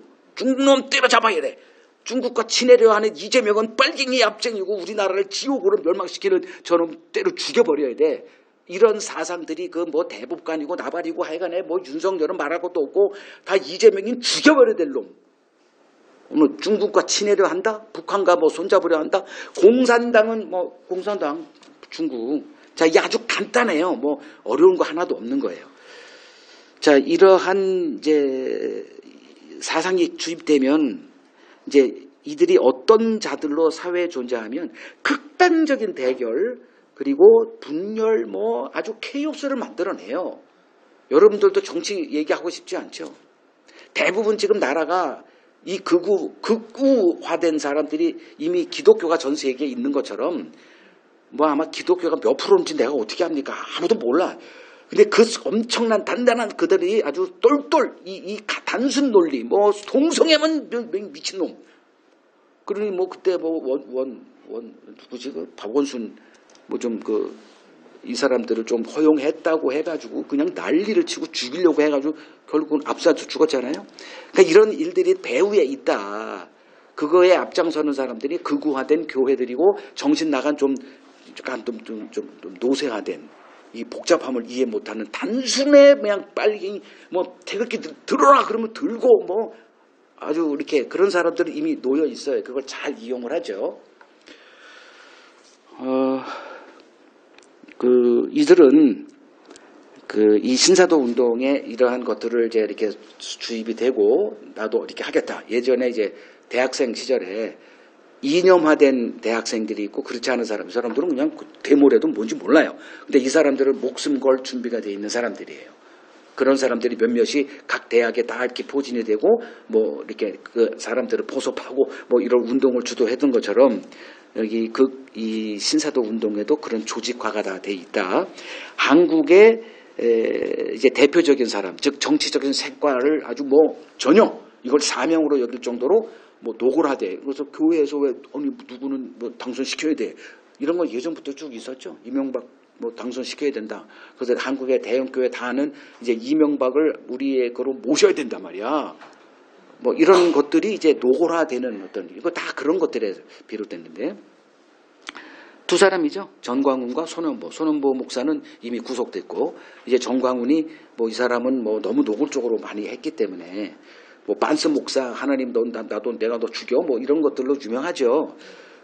놈 때려잡아야 돼. 중국과 친해려 하는 이재명은 빨갱이 압쟁이고 우리나라를 지옥으로 멸망시키는 저놈 때려 죽여버려야 돼. 이런 사상들이 대법관이고 나발이고 하여간에 윤석열은 말할 것도 없고 다 이재명인 죽여버려야 될 놈. 오늘 중국과 친해려 한다? 북한과 손잡으려 한다? 공산당은 공산당 중국. 자, 이게 아주 간단해요. 어려운 거 하나도 없는 거예요. 자, 이러한 이제 사상이 주입되면 이제 이들이 어떤 자들로 사회에 존재하면 극단적인 대결 그리고 분열 아주 케이오스를 만들어내요. 여러분들도 정치 얘기하고 싶지 않죠. 대부분 지금 나라가 이 극우화된 사람들이 이미 기독교가 전 세계에 있는 것처럼 아마 기독교가 몇 프로인지 내가 어떻게 합니까? 아무도 몰라. 근데 그 엄청난 단단한 그들이 아주 똘똘 이 단순 논리 동성애면 미친놈. 그러니 그때 누구지 박원순 이 사람들을 좀 허용했다고 해가지고 그냥 난리를 치고 죽이려고 해가지고 결국은 압수해서 죽었잖아요. 그러니까 이런 일들이 배후에 있다. 그거에 앞장서는 사람들이 극우화된 교회들이고 정신 나간 좀 노쇠화된 이 복잡함을 이해 못하는 단순해 그냥 빨리 뭐 태극기 들어라 그러면 들고 뭐 아주 이렇게 그런 사람들은 이미 놓여 있어요. 그걸 잘 이용을 하죠. 이들은 이 신사도 운동에 이러한 것들을 이제 이렇게 주입이 되고 나도 이렇게 하겠다. 예전에 이제 대학생 시절에 이념화된 대학생들이 있고 그렇지 않은 사람들은 그냥 데모래도 뭔지 몰라요. 근데 이 사람들은 목숨 걸 준비가 돼 있는 사람들이에요. 그런 사람들이 몇몇이 각 대학에 다 이렇게 포진이 되고 뭐 이렇게 그 사람들을 포섭하고 뭐 이런 운동을 주도했던 것처럼 여기 이 신사도 운동에도 그런 조직화가 다 돼 있다. 한국의 이제 대표적인 사람, 즉 정치적인 색깔을 아주 뭐 전혀 이걸 사명으로 여길 정도로 뭐 노골하대. 그래서 교회에서 왜 누구는 뭐 당선시켜야 돼. 이런 건 예전부터 쭉 있었죠. 이명박 뭐 당선시켜야 된다. 그래서 한국의 대형 교회 다는 이제 이명박을 우리의 거로 모셔야 된단 말이야. 뭐 이런 것들이 이제 노골화되는 어떤 이거 다 그런 것들에 비롯됐는데 두 사람이죠. 전광훈과 손원보 목사는 이미 구속됐고 이제 전광훈이 뭐 이 사람은 뭐 너무 노골적으로 많이 했기 때문에 뭐 반스 목사 하나님 나도 내가 너 죽여 뭐 이런 것들로 유명하죠.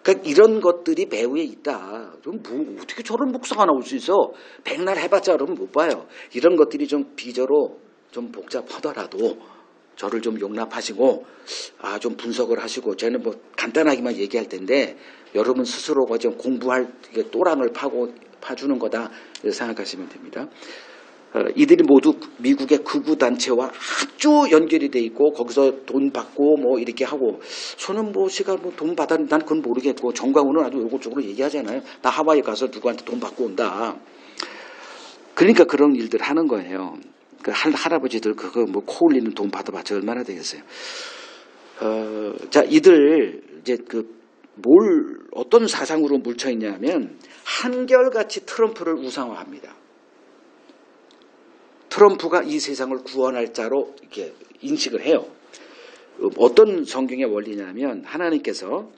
그러니까 이런 것들이 배후에 있다. 그럼 뭐 어떻게 저런 목사가 나올 수 있어? 백날 해봤자 그러면 못 봐요. 이런 것들이 좀 비저로 좀 복잡하더라도 저를 좀 용납하시고 좀 분석을 하시고 저는 뭐 간단하게만 얘기할 텐데 여러분 스스로가 좀 공부할 또랑을 파주는 거다 생각하시면 됩니다. 이들이 모두 미국의 극우 단체와 아주 연결이 돼 있고 거기서 돈 받고 뭐 이렇게 하고 손은보 씨가 뭐 돈 받았는지 난 그건 모르겠고 정광훈은 아주 요것저것 얘기하잖아요. 나 하와이 가서 누구한테 돈 받고 온다. 그러니까 그런 일들 하는 거예요. 그 할아버지들 그거 뭐 코 흘리는 돈 받아봤자 얼마나 되겠어요. 자 이들 이제 어떤 사상으로 물쳐 있냐면 한결같이 트럼프를 우상화합니다. 트럼프가 이 세상을 구원할 자로 이렇게 인식을 해요. 어떤 성경의 원리냐면 하나님께서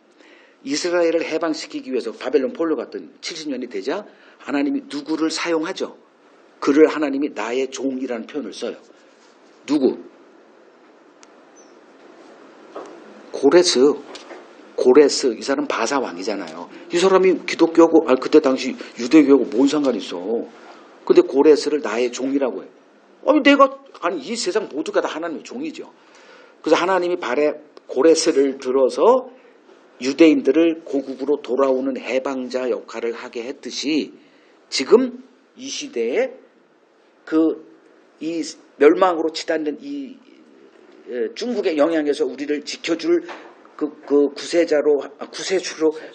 이스라엘을 해방시키기 위해서 바벨론 폴로 갔던 70년이 되자 하나님이 누구를 사용하죠. 그를 하나님이 나의 종이라는 표현을 써요. 누구? 고레스 이 사람 바사 왕이잖아요. 이 사람이 기독교하고 그때 당시 유대교하고 뭔 상관이 있어. 근데 고레스를 나의 종이라고 해요. 이 세상 모두가 다 하나님의 종이죠. 그래서 하나님이 고레스를 들어서 유대인들을 고국으로 돌아오는 해방자 역할을 하게 했듯이 지금 이 시대에 이 멸망으로 치닫는 이 중국의 영향에서 우리를 지켜줄 구세주로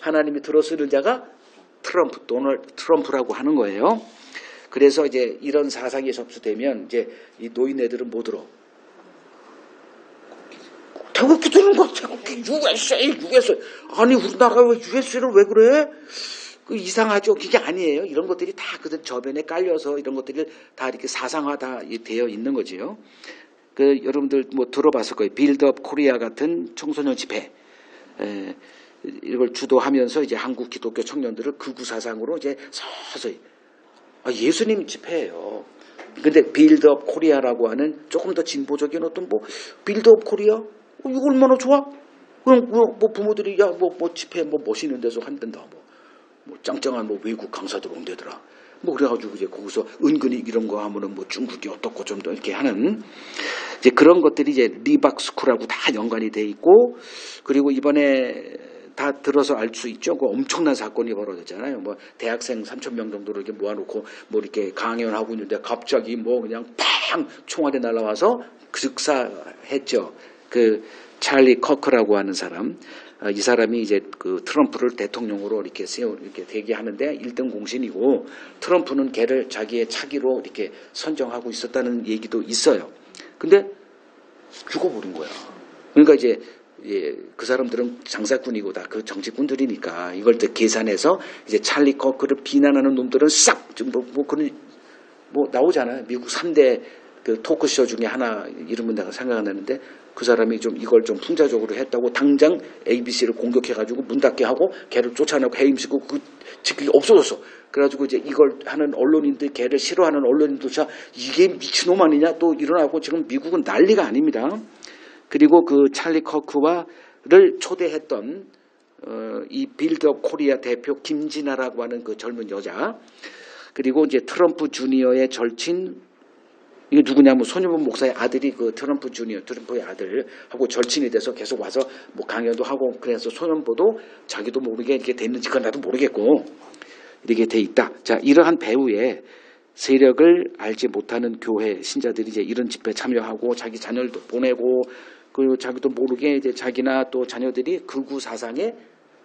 하나님이 들어쓰는 자가 도널드 트럼프라고 하는 거예요. 그래서 이제 이런 사상이 접수되면 이제 이 노인네들은 못 들어. 태극기 드는 거 태극기 USA 아니 우리나라가 왜 USA를 왜 그래? 이상하죠. 그게 아니에요. 이런 것들이 다 그 저변에 깔려서 이런 것들이 다 이렇게 사상화 다 되어 있는 거지요. 여러분들 뭐 들어봤을 거예요. 빌드업 코리아 같은 청소년 집회. 이걸 주도하면서 이제 한국 기독교 청년들을 극우 사상으로 이제 서서히 예수님 집회예요. 근데 빌드업 코리아라고 하는 조금 더 진보적인 어떤 뭐 빌드업 코리아 이거 얼마나 좋아? 그냥 뭐 부모들이 뭐 집회 뭐 멋있는 데서 한단다 뭐 짱짱한 뭐 외국 강사들 온대더라. 뭐 그래가지고 이제 거기서 은근히 이런 거 하면은 뭐 중국이 어떻고 좀 더 이렇게 하는 이제 그런 것들이 이제 리박스쿨하고 다 연관이 돼 있고 그리고 이번에 다 들어서 알 수 있죠. 그 엄청난 사건이 벌어졌잖아요. 뭐 대학생 3,000명 정도를 이렇게 모아놓고 뭐 이렇게 강연하고 있는데 갑자기 뭐 그냥 팡 총알이 날라와서 즉사했죠. 찰리 커크라고 하는 사람. 이 사람이 이제 트럼프를 대통령으로 이렇게 이렇게 대기하는데 1등 공신이고 트럼프는 걔를 자기의 차기로 이렇게 선정하고 있었다는 얘기도 있어요. 근데 죽어버린 거야. 그러니까 이제 그 사람들은 장사꾼이고 다 그 정치꾼들이니까 이걸 또 계산해서 이제 찰리 커크를 비난하는 놈들은 싹 뭐 나오잖아요. 미국 3대 그 토크쇼 중에 하나 이름은 내가 생각 안 나는데 그 사람이 좀 이걸 좀 풍자적으로 했다고 당장 ABC를 공격해가지고 문 닫게 하고 걔를 쫓아내고 해임시키고 그게 없어졌어. 그래가지고 이제 이걸 하는 언론인들, 걔를 싫어하는 언론인들조차 이게 미친놈 아니냐 또 일어나고 지금 미국은 난리가 아닙니다. 그리고 그 찰리 커크와를 초대했던 이 빌드업 코리아 대표 김진아라고 하는 그 젊은 여자, 그리고 이제 트럼프 주니어의 절친, 이게 누구냐면 손유분 목사의 아들이 그 트럼프 주니어, 트럼프의 아들하고 절친이 돼서 계속 와서 뭐 강연도 하고, 그래서 손연보도 자기도 모르게 이렇게 됐는지 그건 나도 모르겠고 이렇게 돼 있다. 자, 이러한 배후에 세력을 알지 못하는 교회 신자들이 이제 이런 집회에 참여하고 자기 자녀들도 보내고, 그리고 자기도 모르게 이제 자기나 또 자녀들이 극우 사상에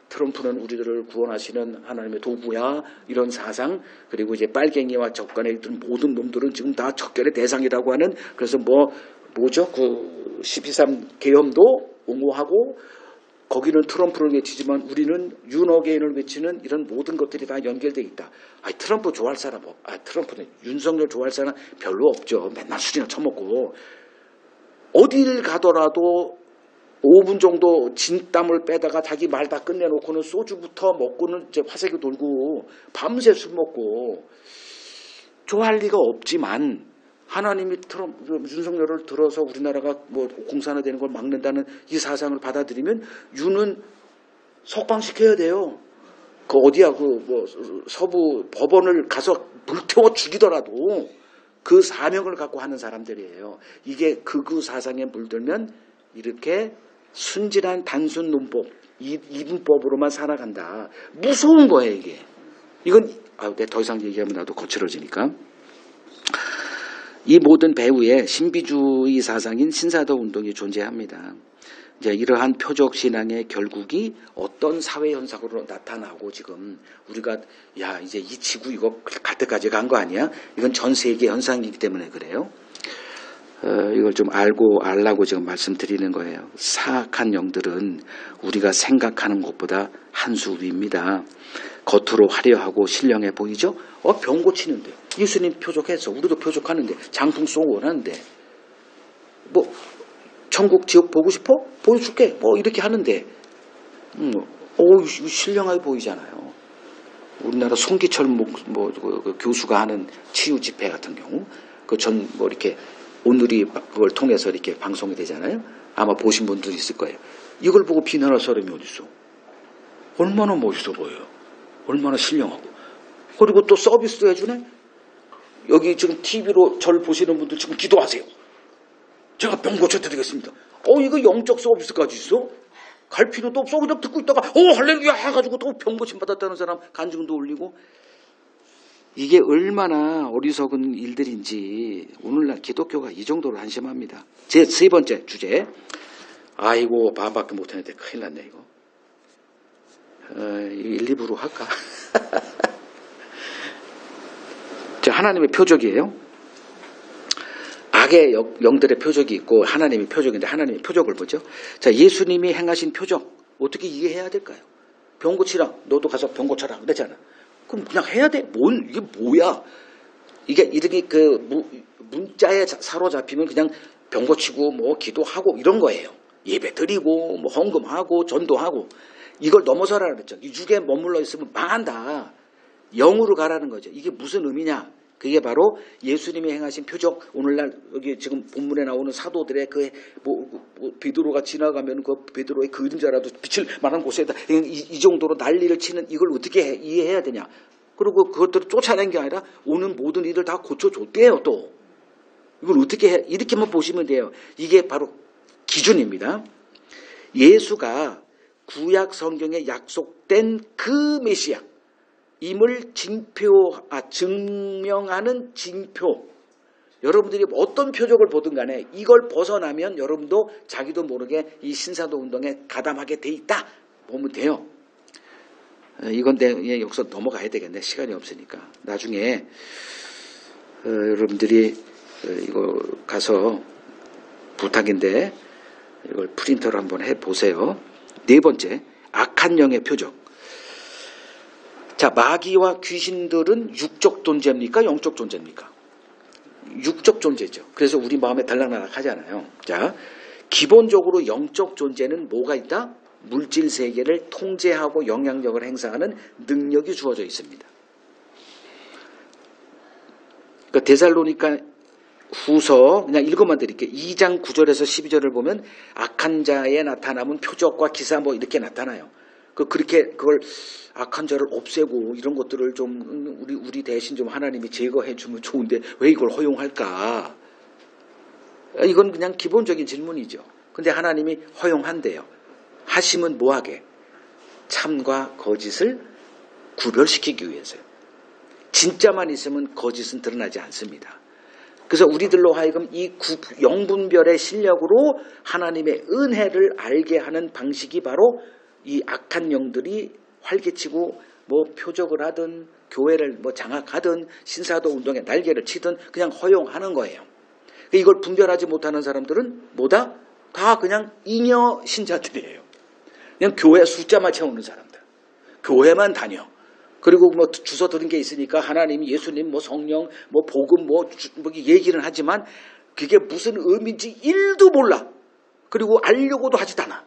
트럼프는 우리들을 구원하시는 하나님의 도구야 이런 사상, 그리고 이제 빨갱이와 적간에 있던 모든 놈들은 지금 다 적결의 대상이라고 하는, 그래서 뭐죠 그 12.3 계엄도 옹호하고 거기는 트럼프를 외치지만 우리는 윤어게인을 외치는 이런 모든 것들이 다 연결되어 있다. 트럼프 좋아할 사람 트럼프는 윤석열 좋아할 사람 별로 없죠. 맨날 술이나 처먹고 어딜 가더라도 5분 정도 진땀을 빼다가 자기 말 다 끝내놓고는 소주부터 먹고는 이제 화색이 돌고 밤새 술 먹고 좋아할 리가 없지만, 하나님이 윤석열을 들어서 우리나라가 뭐 공산화되는 걸 막는다는 이 사상을 받아들이면 윤은 석방시켜야 돼요. 그 어디야 그 뭐 서부 법원을 가서 불태워 죽이더라도 그 사명을 갖고 하는 사람들이에요. 이게 극우 사상에 물들면 이렇게 순진한 단순 논법, 이분법으로만 살아간다. 무서운 거예요 이게. 이건 내가 더 이상 얘기하면 나도 거칠어지니까. 이 모든 배후에 신비주의 사상인 신사도 운동이 존재합니다. 이제 이러한 표적 신앙의 결국이 어떤 사회 현상으로 나타나고, 지금 우리가 이제 이 지구 이거 갈 때까지 간 거 아니야? 이건 전 세계 현상이기 때문에 그래요. 이걸 좀 알라고 지금 말씀드리는 거예요. 사악한 영들은 우리가 생각하는 것보다 한 수 위입니다. 겉으로 화려하고 신령해 보이죠? 병 고치는데 예수님 표적해서 우리도 표적하는데, 장풍 쏘고 원하는데, 뭐 천국 지옥 보고 싶어? 보여줄게. 뭐 이렇게 하는데 신령하게 보이잖아요. 우리나라 송기철 그 교수가 하는 치유 집회 같은 경우 뭐 이렇게 오늘이 그걸 통해서 이렇게 방송이 되잖아요. 아마 보신 분들이 있을 거예요. 이걸 보고 비난할 사람이 어디 있어? 얼마나 멋있어 보여요. 얼마나 신령하고. 그리고 또 서비스도 해주네. 여기 지금 TV로 절 보시는 분들 지금 기도하세요. 제가 병 고쳐드리겠습니다. 이거 영적 서비스까지 있어? 갈 필요도 없어. 그냥 듣고 있다가 할렐루야 해가지고 또 병 고침 받았다는 사람 간증도 올리고. 이게 얼마나 어리석은 일들인지 오늘날 기독교가 이 정도로 한심합니다. 제 세 번째 주제. 아이고 반밖에 못했는데 큰일 났네 이거. 1, 2부로 할까? 자, 하나님의 표적이에요. 악의 영들의 표적이 있고 하나님의 표적인데, 하나님의 표적을 보죠. 자, 예수님이 행하신 표적 어떻게 이해해야 될까요? 병 고치라. 너도 가서 병 고쳐라 그랬잖아. 그럼 그냥 해야 돼? 이게 뭐야? 이게 이렇게 문자에 사로잡히면 그냥 병 고치고 뭐 기도하고 이런 거예요. 예배 드리고 뭐 헌금하고 전도하고. 이걸 넘어서라 그랬죠. 이 육에 머물러 있으면 망한다. 영으로 가라는 거죠. 이게 무슨 의미냐? 그게 바로 예수님이 행하신 표적. 오늘날 여기 지금 본문에 나오는 사도들의 베드로가 지나가면 그 베드로의 그림자라도 비칠 만한 곳에다 이 정도로 난리를 치는 이걸 어떻게 이해해야 되냐? 그리고 그것들을 쫓아낸 게 아니라 오는 모든 일을 다 고쳐줬대요. 또 이걸 어떻게 해? 이렇게만 보시면 돼요. 이게 바로 기준입니다. 예수가 구약 성경에 약속된 그 메시아 임을 증명하는 징표. 여러분들이 어떤 표적을 보든 간에 이걸 벗어나면 여러분도 자기도 모르게 이 신사도 운동에 가담하게 돼 있다 보면 돼요. 이건 내 여기서 넘어가야 되겠네. 시간이 없으니까. 나중에 여러분들이 이거 가서 부탁인데 이걸 프린터로 한번 해보세요. 네 번째, 악한 영의 표적. 자, 마귀와 귀신들은 육적 존재입니까? 영적 존재입니까? 육적 존재죠. 그래서 우리 마음에 들락날락 하잖아요. 자, 기본적으로 영적 존재는 뭐가 있다? 물질 세계를 통제하고 영향력을 행사하는 능력이 주어져 있습니다. 그러니까 데살로니가 후서 그냥 읽어만 드릴게요. 2장 9절에서 12절을 보면 악한 자의 나타남은 표적과 기사 뭐 이렇게 나타나요. 그렇게 그걸 악한 자를 없애고 이런 것들을 좀 우리 대신 좀 하나님이 제거해 주면 좋은데 왜 이걸 허용할까? 이건 그냥 기본적인 질문이죠. 근데 하나님이 허용한대요. 하심은 뭐하게? 참과 거짓을 구별시키기 위해서요. 진짜만 있으면 거짓은 드러나지 않습니다. 그래서 우리들로 하여금 이 영분별의 실력으로 하나님의 은혜를 알게 하는 방식이 바로 이 악한 영들이 활개치고 뭐 표적을 하든 교회를 뭐 장악하든 신사도 운동에 날개를 치든 그냥 허용하는 거예요. 이걸 분별하지 못하는 사람들은 뭐다? 다 그냥 잉여 신자들이에요. 그냥 교회 숫자만 채우는 사람들. 교회만 다녀. 그리고 뭐 주워 들은 게 있으니까 하나님, 예수님, 뭐 성령, 뭐 복음, 뭐 얘기는 하지만 그게 무슨 의미인지 1도 몰라. 그리고 알려고도 하지도 않아.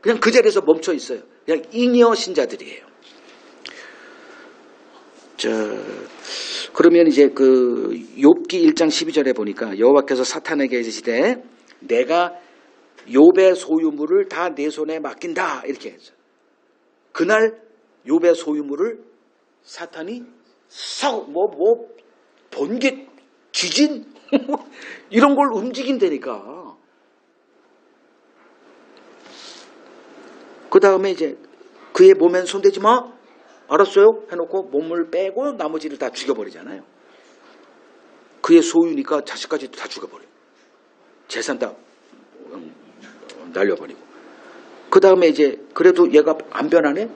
그냥 그 자리에서 멈춰 있어요. 그냥 잉여 신자들이에요. 그러면 이제 그 욥기 1장 12절에 보니까 여호와께서 사탄에게 이르시되 내가 욥의 소유물을 다 내 손에 맡긴다 이렇게 했죠. 그날 욥의 소유물을 사탄이 번개, 지진 이런 걸 움직인다니까. 그 다음에 이제 그의 몸엔 손대지 마. 알았어요? 해놓고 몸을 빼고 나머지를 다 죽여버리잖아요. 그의 소유니까 자식까지도 다 죽여버려요. 재산 다 날려버리고. 그 다음에 이제 그래도 얘가 안 변하네?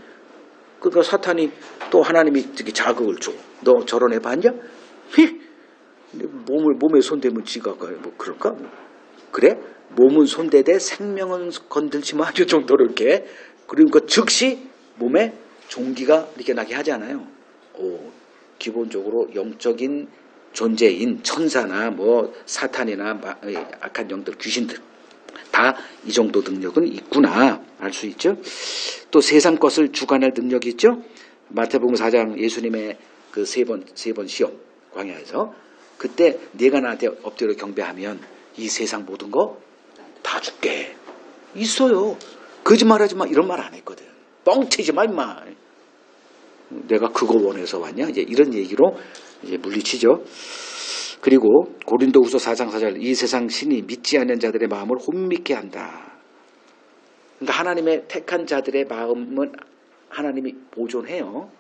그러니까 사탄이 또 하나님이 자극을 줘. 너 저런 애 봤냐? 몸에 손대면 지가 뭐 그럴까? 그래? 몸은 손대되 생명은 건들지 마. 이 정도로 이렇게. 그러니까 즉시 몸에 종기가 이렇게 나게 하잖아요. 기본적으로 영적인 존재인 천사나 뭐 사탄이나 악한 영들, 귀신들 다 이 정도 능력은 있구나 알 수 있죠. 또 세상 것을 주관할 능력이 있죠. 마태복음 4장 예수님의 그 세 번 시험 광야에서 그때 네가 나한테 엎드려 경배하면 이 세상 모든 거 다 줄게. 있어요. 거짓말하지 마 이런 말 안 했거든. 뻥치지 마 임마. 내가 그거 원해서 왔냐? 이제 이런 얘기로 이제 물리치죠. 그리고 고린도후서 4장 4절 이 세상 신이 믿지 않는 자들의 마음을 혼미케 한다. 그러니까 하나님의 택한 자들의 마음은 하나님이 보존해요.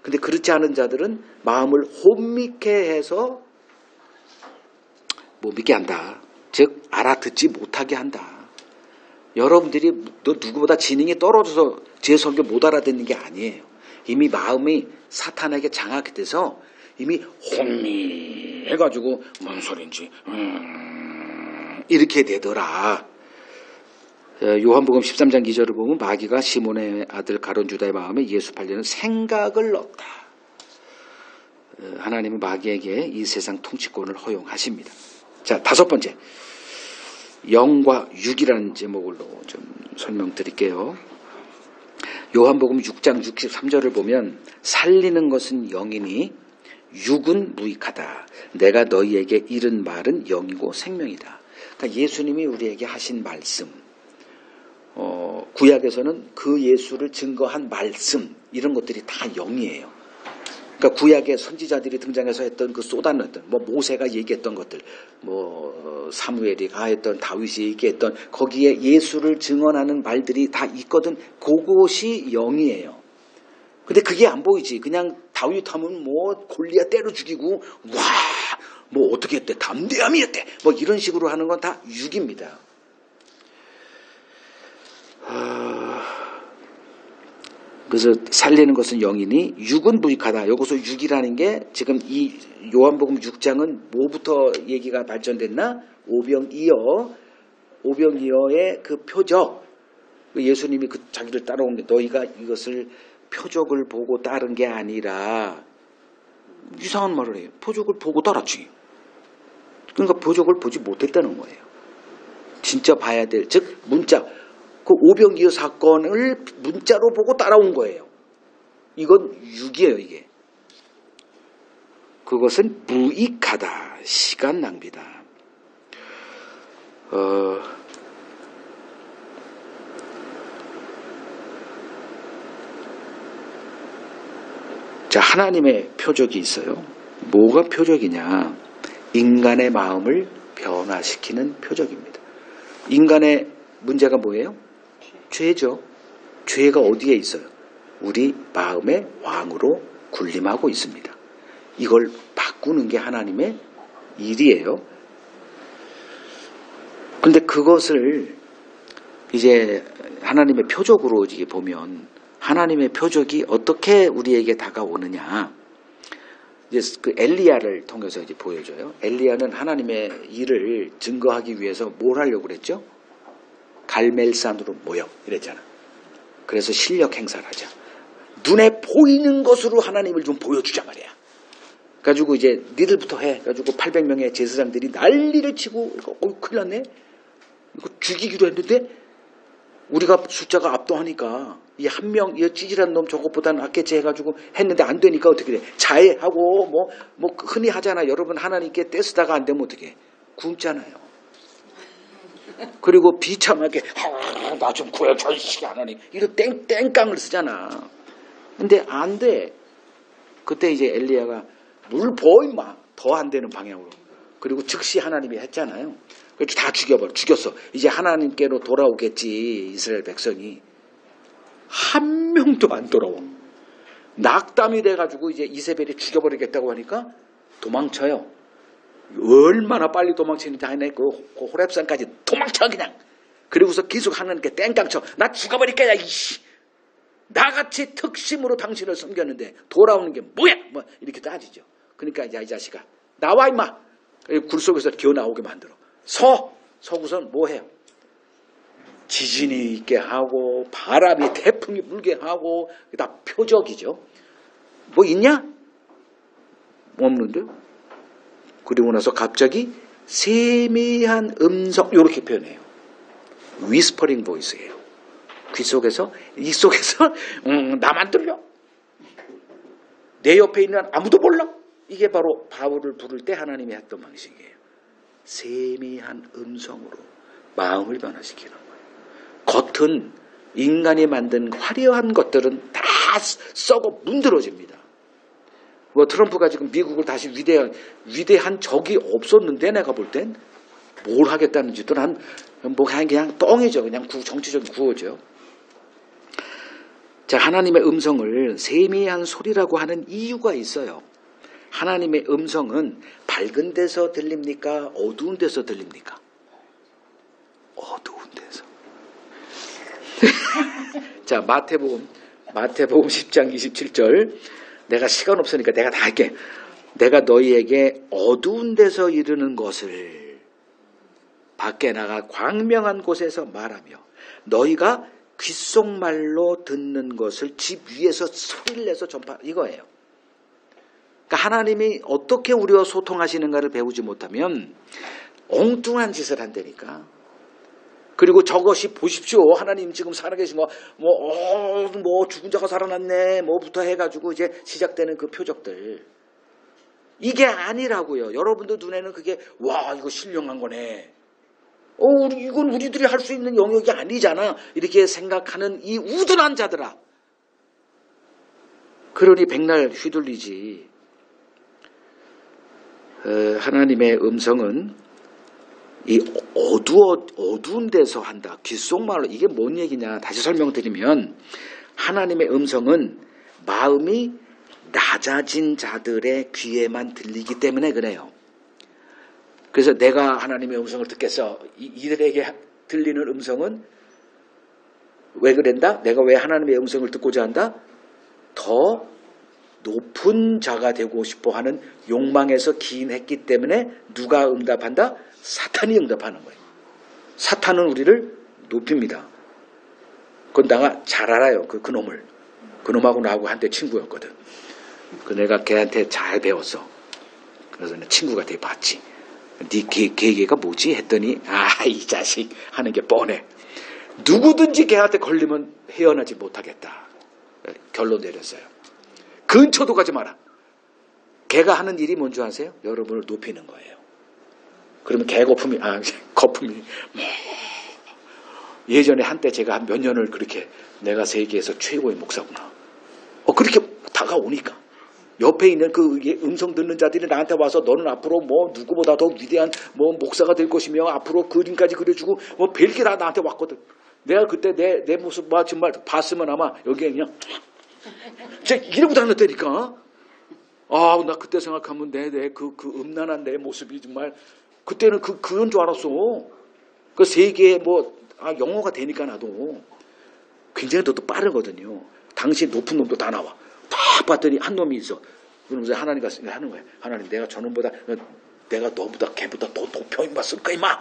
근데 그렇지 않은 자들은 마음을 혼미케 해서 못 믿게 한다. 즉 알아듣지 못하게 한다. 여러분들이 너 누구보다 지능이 떨어져서 제 설교 못 알아듣는 게 아니에요. 이미 마음이 사탄에게 장악이 돼서 이미 혼미해가지고 뭔 소린지 이렇게 되더라. 요한복음 13장 2절을 보면 마귀가 시몬의 아들 가룟 유다의 마음에 예수 팔려는 생각을 넣었다. 하나님은 마귀에게 이 세상 통치권을 허용하십니다. 자, 다섯 번째 영과 육이라는 제목으로 좀 설명드릴게요. 요한복음 6장 63절을 보면 살리는 것은 영이니 육은 무익하다. 내가 너희에게 이른 말은 영이고 생명이다. 그러니까 예수님이 우리에게 하신 말씀, 구약에서는 그 예수를 증거한 말씀 이런 것들이 다 영이에요. 그러니까 구약의 선지자들이 등장해서 했던 그 쏟아냈던 뭐 모세가 얘기했던 것들, 뭐 사무엘이 가했던 다윗이 얘기했던 거기에 예수를 증언하는 말들이 다 있거든. 그것이 영이에요. 근데 그게 안 보이지. 그냥 다윗 하면 뭐 골리앗 때려 죽이고 와 뭐 어떻게 했대 담대함이 했대 뭐 이런 식으로 하는 건 다 육입니다. 그래서 살리는 것은 영이니 육은 무익하다. 여기서 육이라는 게 지금 이 요한복음 6장은 뭐부터 얘기가 발전됐나? 오병이어의 그 표적. 예수님이 그 자기를 따라온 게 너희가 이것을 표적을 보고 따른 게 아니라 이상한 말을 해요. 표적을 보고 따랐지. 그러니까 표적을 보지 못했다는 거예요. 진짜 봐야 될, 즉 문자, 그 오병이어 사건을 문자로 보고 따라온 거예요. 이건 유기예요, 이게. 그것은 무익하다. 시간 낭비다. 자, 하나님의 표적이 있어요. 뭐가 표적이냐? 인간의 마음을 변화시키는 표적입니다. 인간의 문제가 뭐예요? 죄죠. 죄가 어디에 있어요? 우리 마음의 왕으로 군림하고 있습니다. 이걸 바꾸는 게 하나님의 일이에요. 그런데 그것을 이제 하나님의 표적으로 이제 보면 하나님의 표적이 어떻게 우리에게 다가오느냐. 이제 그 엘리야를 통해서 이제 보여줘요. 엘리야는 하나님의 일을 증거하기 위해서 뭘 하려고 그랬죠? 갈멜산으로 모여 이랬잖아. 그래서 실력 행사를 하자. 눈에 보이는 것으로 하나님을 좀 보여주자 말이야. 가지고 이제 니들부터 해. 가지고 800명의 제사장들이 난리를 치고 이거 큰일 났네. 이거 죽이기로 했는데 우리가 숫자가 압도하니까 이 한 명, 이 찌질한 놈 저것보다는 낫겠지 해가지고 했는데 안 되니까 어떻게 돼? 자해하고 뭐 흔히 하잖아. 여러분 하나님께 떼쓰다가 안 되면 어떻게 해? 굶잖아요. 그리고 비참하게 나 좀 구해줘 이 하나님 이런 땡깡을 쓰잖아. 근데 안 돼. 그때 이제 엘리야가 물 부어 임마. 더 안 되는 방향으로. 그리고 즉시 하나님이 했잖아요. 그래서 다 죽였어. 이제 하나님께로 돌아오겠지 이스라엘 백성이. 한 명도 안 돌아와. 낙담이 돼가지고 이제 이세벨이 죽여버리겠다고 하니까 도망쳐요. 얼마나 빨리 도망치는지 하네. 그 호렙산까지 도망쳐 그냥. 그리고서 계속 하나님께 땡깡쳐. 나 죽어버릴 거야 이씨. 나같이 특심으로 당신을 섬겼는데 돌아오는 게 뭐야? 뭐 이렇게 따지죠. 그러니까 야 이 자식아 나와 임마. 굴 속에서 기어 나오게 만들어. 서고선 뭐 해요? 지진이 있게 하고 바람이 태풍이 불게 하고 다 표적이죠. 뭐 있냐? 없는데. 그리고 나서 갑자기 세미한 음성 이렇게 표현해요. 위스퍼링 보이스예요. 귀 속에서 이 속에서 나만 들려. 내 옆에 있는 아무도 몰라. 이게 바로 바울을 부를 때 하나님이 했던 방식이에요. 세미한 음성으로 마음을 변화시키는 거예요. 겉은 인간이 만든 화려한 것들은 다 썩어 문드러집니다. 뭐 트럼프가 지금 미국을 다시 위대한 적이 없었는데 내가 볼 땐 뭘 하겠다는 짓도 그냥 뻥이죠. 그냥 정치적인 구호죠. 자, 하나님의 음성을 세미한 소리라고 하는 이유가 있어요. 하나님의 음성은 밝은 데서 들립니까? 어두운 데서 들립니까? 어두운 데서. 자, 마태복음 10장 27절. 내가 시간 없으니까 내가 다 할게. 내가 너희에게 어두운 데서 이르는 것을 밖에 나가 광명한 곳에서 말하며 너희가 귓속말로 듣는 것을 집 위에서 소리를 내서 전파. 이거예요. 그러니까 하나님이 어떻게 우리와 소통하시는가를 배우지 못하면 엉뚱한 짓을 한다니까. 그리고 저것이 보십시오. 하나님 지금 살아계신 거, 뭐 죽은 자가 살아났네, 뭐부터 해가지고 이제 시작되는 그 표적들. 이게 아니라고요. 여러분들 눈에는 그게, 와, 이거 신령한 거네. 이건 우리들이 할 수 있는 영역이 아니잖아. 이렇게 생각하는 이 우둔한 자들아. 그러니 백날 휘둘리지. 하나님의 음성은 이 어두운 데서 한다. 귓속말로. 이게 뭔 얘기냐. 다시 설명드리면 하나님의 음성은 마음이 낮아진 자들의 귀에만 들리기 때문에 그래요. 그래서 내가 하나님의 음성을 듣겠어. 이들에게 들리는 음성은 왜 그런다? 내가 왜 하나님의 음성을 듣고자 한다? 더 높은 자가 되고 싶어 하는 욕망에서 기인했기 때문에 누가 응답한다? 사탄이 응답하는 거예요. 사탄은 우리를 높입니다. 그건 내가 잘 알아요. 그놈을. 그놈하고 나하고 한때 친구였거든. 내가 걔한테 잘 배웠어. 그래서 친구가 되게 봤지. 네 계획가 뭐지? 했더니 이 자식 하는 게 뻔해. 누구든지 걔한테 걸리면 헤어나지 못하겠다. 결론 내렸어요. 근처도 가지 마라. 걔가 하는 일이 뭔지 아세요? 여러분을 높이는 거예요. 그러면 거품이 예전에 한때 제가 한 몇 년을 그렇게 내가 세계에서 최고의 목사구나. 그렇게 다가오니까 옆에 있는 그 음성 듣는 자들이 나한테 와서 너는 앞으로 뭐 누구보다 더 위대한 뭐 목사가 될 것이며 앞으로 그림까지 그려주고 뭐 별게 다 나한테 왔거든. 내가 그때 내 모습 정말 봤으면 아마 여기에 그냥 제가 이러고 다녔다니까. 나 그때 생각하면 그 음란한 내 모습이 정말 그때는 그런 줄 알았어. 그 세계에 영어가 되니까 나도 굉장히 더 빠르거든요. 당시 높은 놈도 다 나와. 딱 봤더니 한 놈이 있어. 그러면서 하나님 같은 게 하는 거야. 하나님 내가 저놈보다 내가 너보다 걔보다 더 높여 임마 쓸까 임마.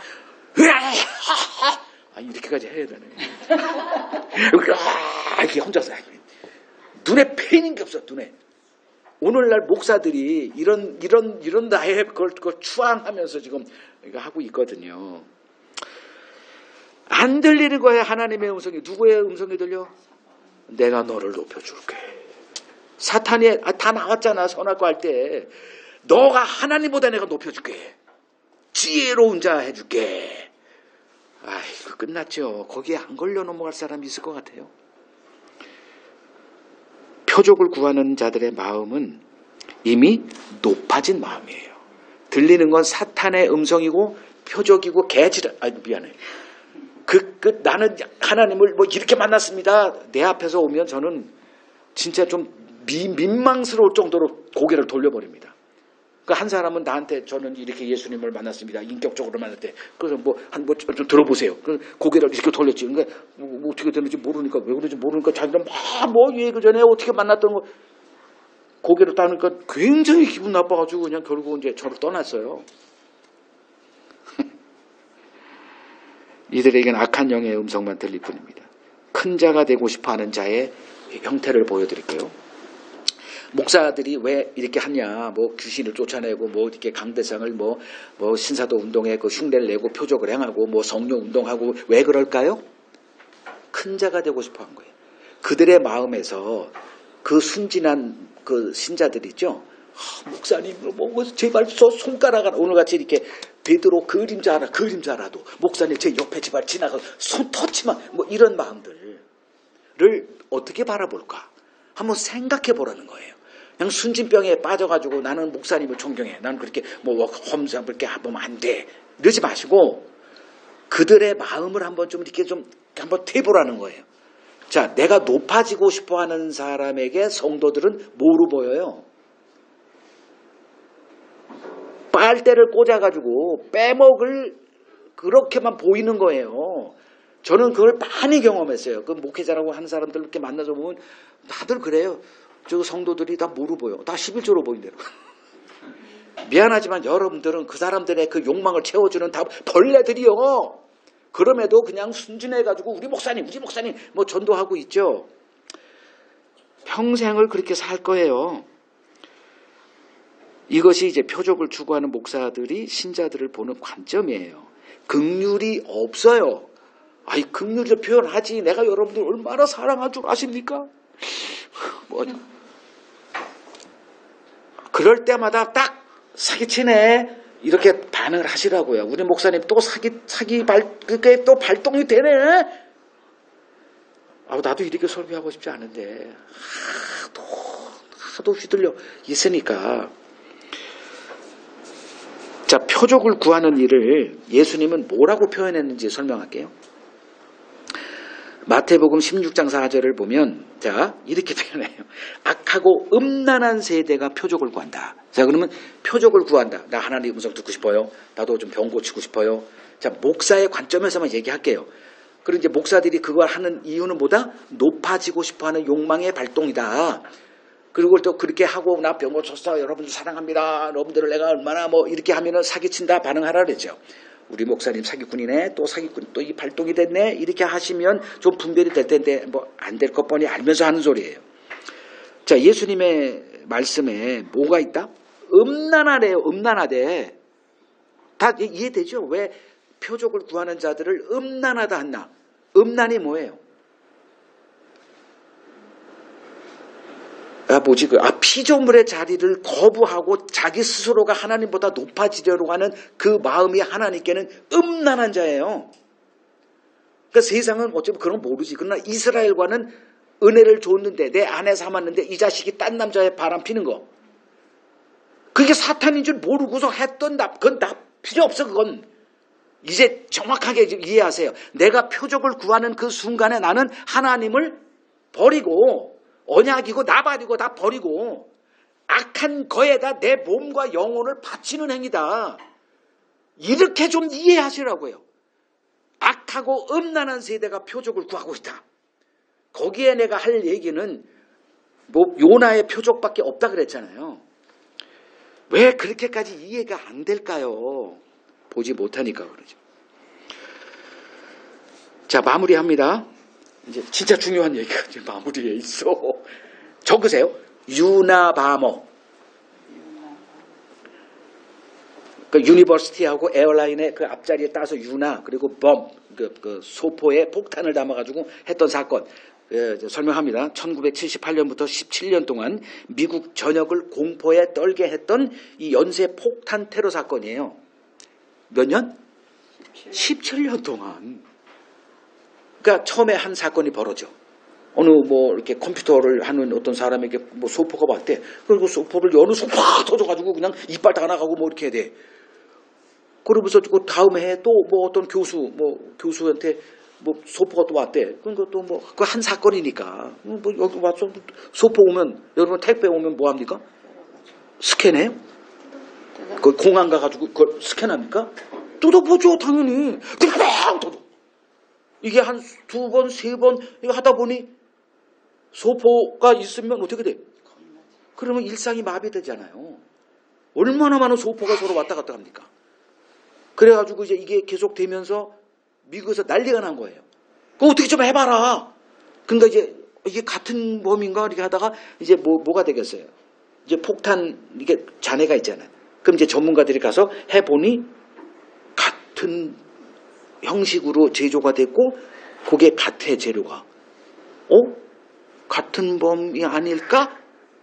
이렇게까지 해야 되네. 이렇게 혼자서 눈에 패이는 게 없어. 눈에. 오늘날 목사들이 이런 나의 그걸 추앙하면서 지금 이거 하고 있거든요. 안 들리는 거예요. 하나님의 음성이. 누구의 음성이 들려? 내가 너를 높여줄게. 사탄이 다 나왔잖아. 선악과 할 때. 너가 하나님보다 내가 높여줄게. 지혜로운 자 해줄게. 이거 끝났죠. 거기에 안 걸려 넘어갈 사람이 있을 것 같아요. 표적을 구하는 자들의 마음은 이미 높아진 마음이에요. 들리는 건 사탄의 음성이고 표적이고 개지랄. 미안해. 나는 하나님을 이렇게 만났습니다. 내 앞에서 오면 저는 진짜 좀 민망스러울 정도로 고개를 돌려버립니다. 그러니까 한 사람은 나한테 저는 이렇게 예수님을 만났습니다. 인격적으로 만났대. 그래서 좀 들어보세요. 고개를 이렇게 돌렸지. 그러니까 어떻게 되는지 모르니까 왜 그런지 모르니까 자기는 그 전에 어떻게 만났던 거 고개를 따니까 굉장히 기분 나빠가지고 그냥 결국 이제 저를 떠났어요. 이들에게는 악한 영의 음성만 들릴 뿐입니다. 큰 자가 되고 싶어하는 자의 형태를 보여드릴게요. 목사들이 왜 이렇게 하냐? 귀신을 쫓아내고 이렇게 강대상을 신사도 운동에 그 흉내를 내고 표적을 행하고 성령 운동하고 왜 그럴까요? 큰 자가 되고 싶어한 거예요. 그들의 마음에서 그 순진한 그 신자들이죠. 목사님 제발 손가락 하나 오늘같이 이렇게 베드로 그림자라도 목사님 제 옆에 제발 지나가 손 터치만 이런 마음들을 어떻게 바라볼까? 한번 생각해 보라는 거예요. 그냥 순진병에 빠져가지고 나는 목사님을 존경해. 나는 그렇게 험상 그렇게 보면 안 돼. 이러지 마시고 그들의 마음을 한번 좀 이렇게 좀 한번 태보라는 거예요. 자, 내가 높아지고 싶어하는 사람에게 성도들은 뭐로 보여요? 빨대를 꽂아가지고 빼먹을 그렇게만 보이는 거예요. 저는 그걸 많이 경험했어요. 그 목회자라고 하는 사람들 이렇게 만나서 보면 다들 그래요. 저 성도들이 다 뭐로 보여? 다 11조로 보인대요. 미안하지만 여러분들은 그 사람들의 그 욕망을 채워주는 다 벌레들이요. 그럼에도 그냥 순진해가지고 우리 목사님 전도하고 있죠. 평생을 그렇게 살 거예요. 이것이 이제 표적을 추구하는 목사들이 신자들을 보는 관점이에요. 긍휼이 없어요. 긍휼을 표현하지. 내가 여러분들 얼마나 사랑할 줄 아십니까? 그럴 때마다 딱 사기치네. 이렇게 반응을 하시라고요. 우리 목사님 또 그게 또 발동이 되네. 나도 이렇게 설교하고 싶지 않은데 하도 휘둘려 있으니까. 자, 표적을 구하는 일을 예수님은 뭐라고 표현했는지 설명할게요. 마태복음 16장 4절을 보면 이렇게 표현해요. 악하고 음란한 세대가 표적을 구한다. 자, 그러면 표적을 구한다. 나 하나님 음성 듣고 싶어요. 나도 좀 병 고치고 싶어요. 자, 목사의 관점에서만 얘기할게요. 그리고 이제 목사들이 그걸 하는 이유는 뭐다? 높아지고 싶어하는 욕망의 발동이다. 그리고 또 그렇게 하고 나 병 고쳤어. 여러분들 사랑합니다. 여러분들을 내가 얼마나 이렇게 하면은 사기친다 반응하라 그랬죠. 우리 목사님 사기꾼이네. 또 사기꾼 또 이 발동이 됐네. 이렇게 하시면 좀 분별이 될 텐데 안 될 것 뻔히 알면서 하는 소리예요. 자, 예수님의 말씀에 뭐가 있다? 음란하래요. 음란하대. 다 이해되죠? 왜 표적을 구하는 자들을 음란하다 했나? 음란이 뭐예요? 피조물의 자리를 거부하고 자기 스스로가 하나님보다 높아지려고 하는 그 마음이 하나님께는 음란한 자예요. 그러니까 세상은 어쩌면 그런 거 모르지. 그러나 이스라엘과는 은혜를 줬는데 내 아내 삼았는데 이 자식이 딴 남자의 바람 피는 거. 그게 사탄인 줄 모르고서 했던 그건 나 필요 없어 그건. 이제 정확하게 이해하세요. 내가 표적을 구하는 그 순간에 나는 하나님을 버리고 언약이고 나발이고 다 버리고 악한 거에다 내 몸과 영혼을 바치는 행위다. 이렇게 좀 이해하시라고요. 악하고 음란한 세대가 표적을 구하고 있다. 거기에 내가 할 얘기는 뭐 요나의 표적밖에 없다 그랬잖아요. 왜 그렇게까지 이해가 안 될까요? 보지 못하니까 그러죠. 자, 마무리합니다. 이제 진짜 중요한 얘기가 지금 마무리에 있어. 적으세요. 유나바머. 그 유니버시티하고 에어라인의 그 앞자리에 따서 유나 그리고 범 그 소포에 폭탄을 담아가지고 했던 사건. 설명합니다. 1978년부터 17년 동안 미국 전역을 공포에 떨게 했던 이 연쇄 폭탄 테러 사건이에요. 몇 년? 17년 동안. 그러니까 처음에 한 사건이 벌어져. 어느 뭐 이렇게 컴퓨터를 하는 어떤 사람에게 뭐 소포가 왔대. 그리고 소포를 여는 순간 팍 터져가지고 그냥 이빨 다 나가고 뭐 이렇게 해야 돼. 그러면서 그 다음 해에 또 뭐 어떤 교수한테 뭐 소포가 또 왔대. 그러니까 또 뭐 그 한 사건이니까 뭐 여기 와서 소포 오면 여러분 택배 오면 뭐 합니까? 스캔해요? 그 공항 가가지고 그걸 스캔합니까? 뜯어보죠 당연히. 그냥 뜯어. 이게 한 두 번, 세 번 이거 하다 보니 소포가 있으면 어떻게 돼? 그러면 일상이 마비되잖아요. 얼마나 많은 소포가 서로 왔다 갔다 합니까? 그래가지고 이제 이게 계속 되면서 미국에서 난리가 난 거예요. 그거 어떻게 좀 해봐라. 그러니까 이제 이게 같은 범인가 이렇게 하다가 이제 뭐가 되겠어요? 이제 폭탄 이게 잔해가 있잖아요. 그럼 이제 전문가들이 가서 해보니 같은 형식으로 제조가 됐고 그게 같아 재료가. 같은 범이 아닐까?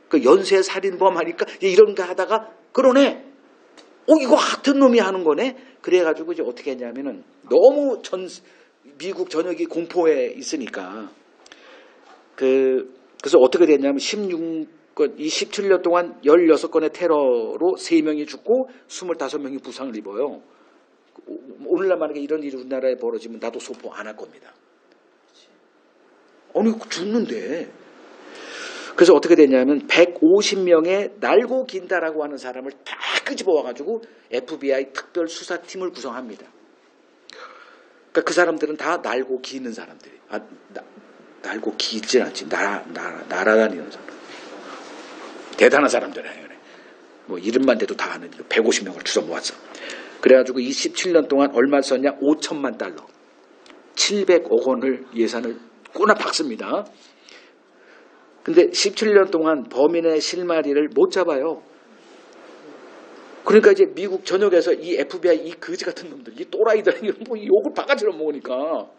그 연쇄 살인범 아닐까? 이런 거 하다가 그러네. 이거 같은 놈이 하는 거네. 그래가지고 이제 어떻게 했냐면은 너무 미국 전역이 공포에 있으니까 그래서 어떻게 됐냐면 17년 동안 16건의 테러로 3명이 죽고 25명이 부상을 입어요. 오늘날 만약에 이런 일이 우리나라에 벌어지면 나도 소포 안 할 겁니다. 아니 죽는데. 그래서 어떻게 됐냐면 150명의 날고 긴다라고 하는 사람을 다 끄집어 와가지고 FBI 특별 수사팀을 구성합니다. 그러니까 그 사람들은 다 날고 기는 사람들이에요. 날고 기진 않지. 날아다니는 사람. 대단한 사람들이에요. 뭐 이름만 대도 다 아는 150명을 주워 모았어. 그래가지고 27년 동안 얼마 썼냐? 5천만 달러. 700억 원을 예산을 꼬나 박습니다. 근데 17년 동안 범인의 실마리를 못 잡아요. 그러니까 이제 미국 전역에서 이 FBI 이 거지 같은 놈들, 이 또라이들이 뭐 욕을 바가지로 먹으니까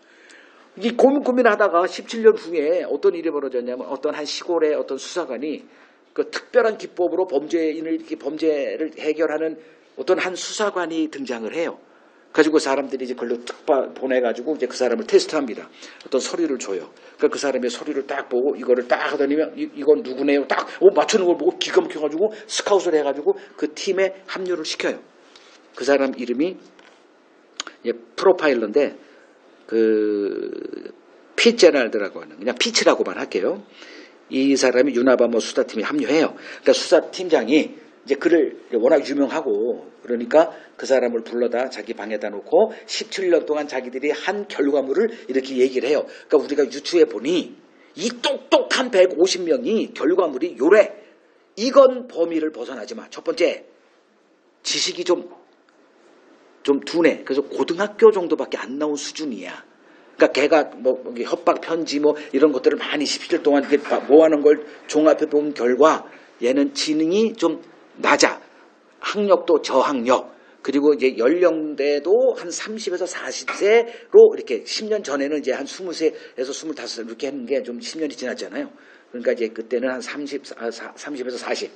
이 고민하다가 17년 후에 어떤 일이 벌어졌냐면 어떤 한 시골의 어떤 수사관이 그 특별한 기법으로 범죄를 해결하는 어떤 한 수사관이 등장을 해요. 가지고 사람들이 이제 그걸로 특파 보내가지고 이제 그 사람을 테스트합니다. 어떤 서류를 줘요. 그러니까 그 사람의 서류를 딱 보고 이거를 딱 하더니면 이건 누구네요? 딱 맞추는 걸 보고 기가 막혀가지고 스카웃을 해가지고 그 팀에 합류를 시켜요. 그 사람 이름이 프로파일러인데 그 피제랄드라고 하는 그냥 피치라고만 할게요. 이 사람이 유나바머 수사팀에 합류해요. 그러니까 수사팀장이 이제 그를 워낙 유명하고 그러니까 그 사람을 불러다 자기 방에다 놓고 17년 동안 자기들이 한 결과물을 이렇게 얘기를 해요. 그러니까 우리가 유추해 보니 이 똑똑한 150명이 결과물이 요래. 이건 범위를 벗어나지 마. 첫 번째, 지식이 좀 둔해. 그래서 고등학교 정도밖에 안 나온 수준이야. 그러니까 걔가 뭐 협박 편지 뭐 이런 것들을 많이 17년 동안 모아놓은 걸 종합해 본 결과 얘는 지능이 좀 낮아. 학력도 저학력. 그리고 이제 연령대도 한 30에서 40세로 이렇게 10년 전에는 이제 한 20세에서 25세 이렇게 하는 게 좀 10년이 지났잖아요. 그러니까 이제 그때는 한 30에서 40.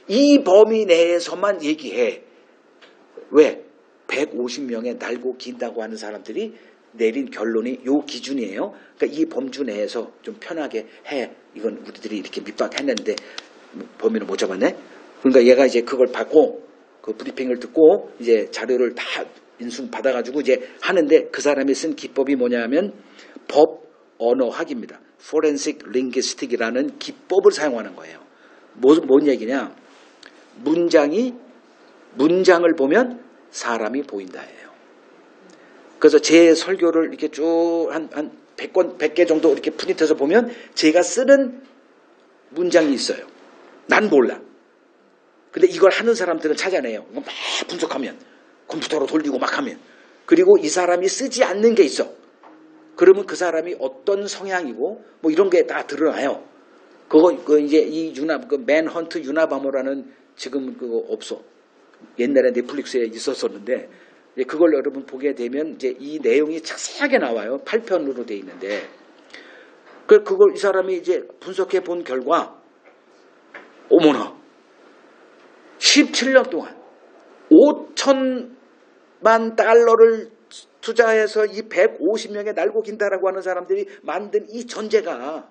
이 범위 내에서만 얘기해. 왜? 150명의 날고 긴다고 하는 사람들이 내린 결론이 요 기준이에요. 그러니까 이 범주 내에서 좀 편하게 해. 이건 우리들이 이렇게 밑박했는데 범위를 못 잡았네. 그러니까 얘가 이제 그걸 받고 그 브리핑을 듣고 이제 자료를 다 인수 받아가지고 이제 하는데 그 사람이 쓴 기법이 뭐냐면 법 언어학입니다. Forensic Linguistic이라는 기법을 사용하는 거예요. 뭔 얘기냐? 문장을 보면 사람이 보인다예요. 그래서 제 설교를 이렇게 쭉 한 100개 정도 이렇게 프린트해서 보면 제가 쓰는 문장이 있어요. 난 몰라. 근데 이걸 하는 사람들은 찾아내요. 막 분석하면 컴퓨터로 돌리고 막 하면. 그리고 이 사람이 쓰지 않는 게 있어. 그러면 그 사람이 어떤 성향이고 뭐 이런 게 다 드러나요. 그거 이제 이 맨헌트 유나바모라는 지금 그거 없어. 옛날에 넷플릭스에 있었었는데 그걸 여러분 보게 되면 이제 이 내용이 자세하게 나와요. 8편으로 돼 있는데 그걸 이 사람이 이제 분석해 본 결과 어머나 17년 동안 5천만 달러를 투자해서 이 150명의 날고 긴다라고 하는 사람들이 만든 이 전제가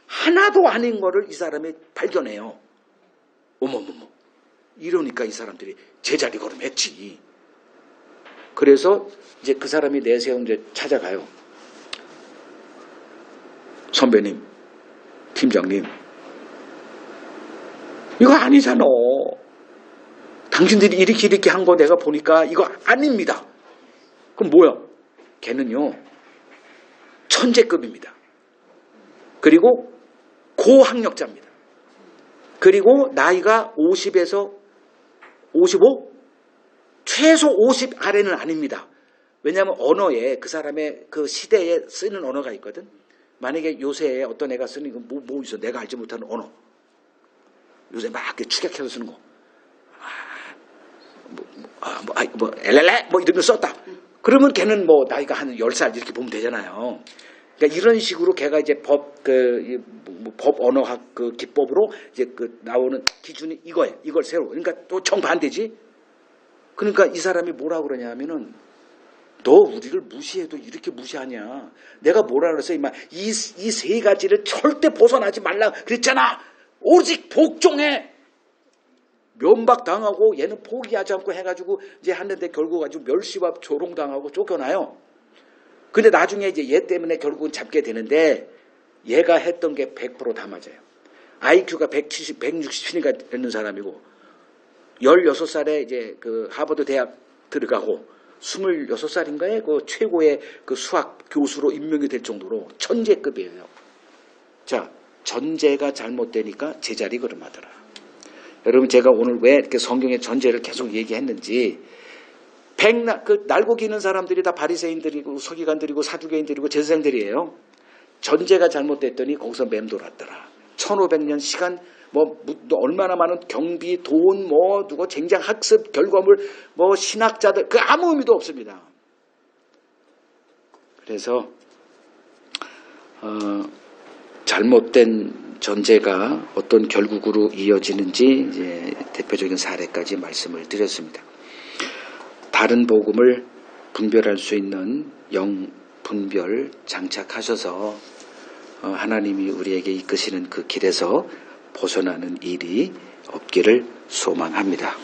하나도 아닌 거를 이 사람이 발견해요. 어머머머. 이러니까 이 사람들이 제자리 걸음했지. 그래서 이제 그 사람이 내세운 이제 찾아가요. 선배님, 팀장님, 이거 아니잖아. 당신들이 이렇게 한 거 내가 보니까 이거 아닙니다. 그럼 뭐야? 걔는요, 천재급입니다. 그리고 고학력자입니다. 그리고 나이가 50에서 55? 최소 50 아래는 아닙니다. 왜냐하면 언어에 그 사람의 그 시대에 쓰는 언어가 있거든. 만약에 요새 어떤 애가 쓰는 거 뭐 있어? 내가 알지 못하는 언어. 요새 막 이렇게 축약해서 쓰는 거. 엘렐레 뭐 이런 거 썼다. 그러면 걔는 뭐 나이가 한 10살 이렇게 보면 되잖아요. 그러니까 이런 식으로 걔가 이제 법 언어학 그 기법으로 이제 그 나오는 기준이 이거예요. 이걸 새로. 그러니까 또 정반대지. 그러니까 이 사람이 뭐라고 그러냐면은 너 우리를 무시해도 이렇게 무시하냐. 내가 뭐라 그랬어 이마. 이 세 가지를 절대 벗어나지 말라 그랬잖아. 오직 복종해. 면박당하고 얘는 포기하지 않고 해가지고 이제 하는데 결국 가지고 멸시와 조롱당하고 쫓겨나요. 근데 나중에 이제 얘 때문에 결국은 잡게 되는데 얘가 했던 게 100% 다 맞아요. IQ가 167인가 되는 사람이고 16살에 이제 그 하버드 대학 들어가고 26살인가에 그 최고의 그 수학 교수로 임명이 될 정도로 천재급이에요. 자, 전제가 잘못되니까 제자리 걸음하더라. 여러분 제가 오늘 왜 이렇게 성경의 전제를 계속 얘기했는지 날고 기는 사람들이 다 바리새인들이고 서기관들이고 사두개인들이고 제사장들이에요. 전제가 잘못됐더니 거기서 맴돌았더라. 1500년 시간 뭐 얼마나 많은 경비, 돈, 뭐 누구 쟁장 학습 결과물, 뭐 신학자들 그 아무 의미도 없습니다. 그래서 잘못된 전제가 어떤 결국으로 이어지는지 이제 대표적인 사례까지 말씀을 드렸습니다. 다른 복음을 분별할 수 있는 영 분별 장착하셔서 하나님이 우리에게 이끄시는 그 길에서 벗어나는 일이 없기를 소망합니다.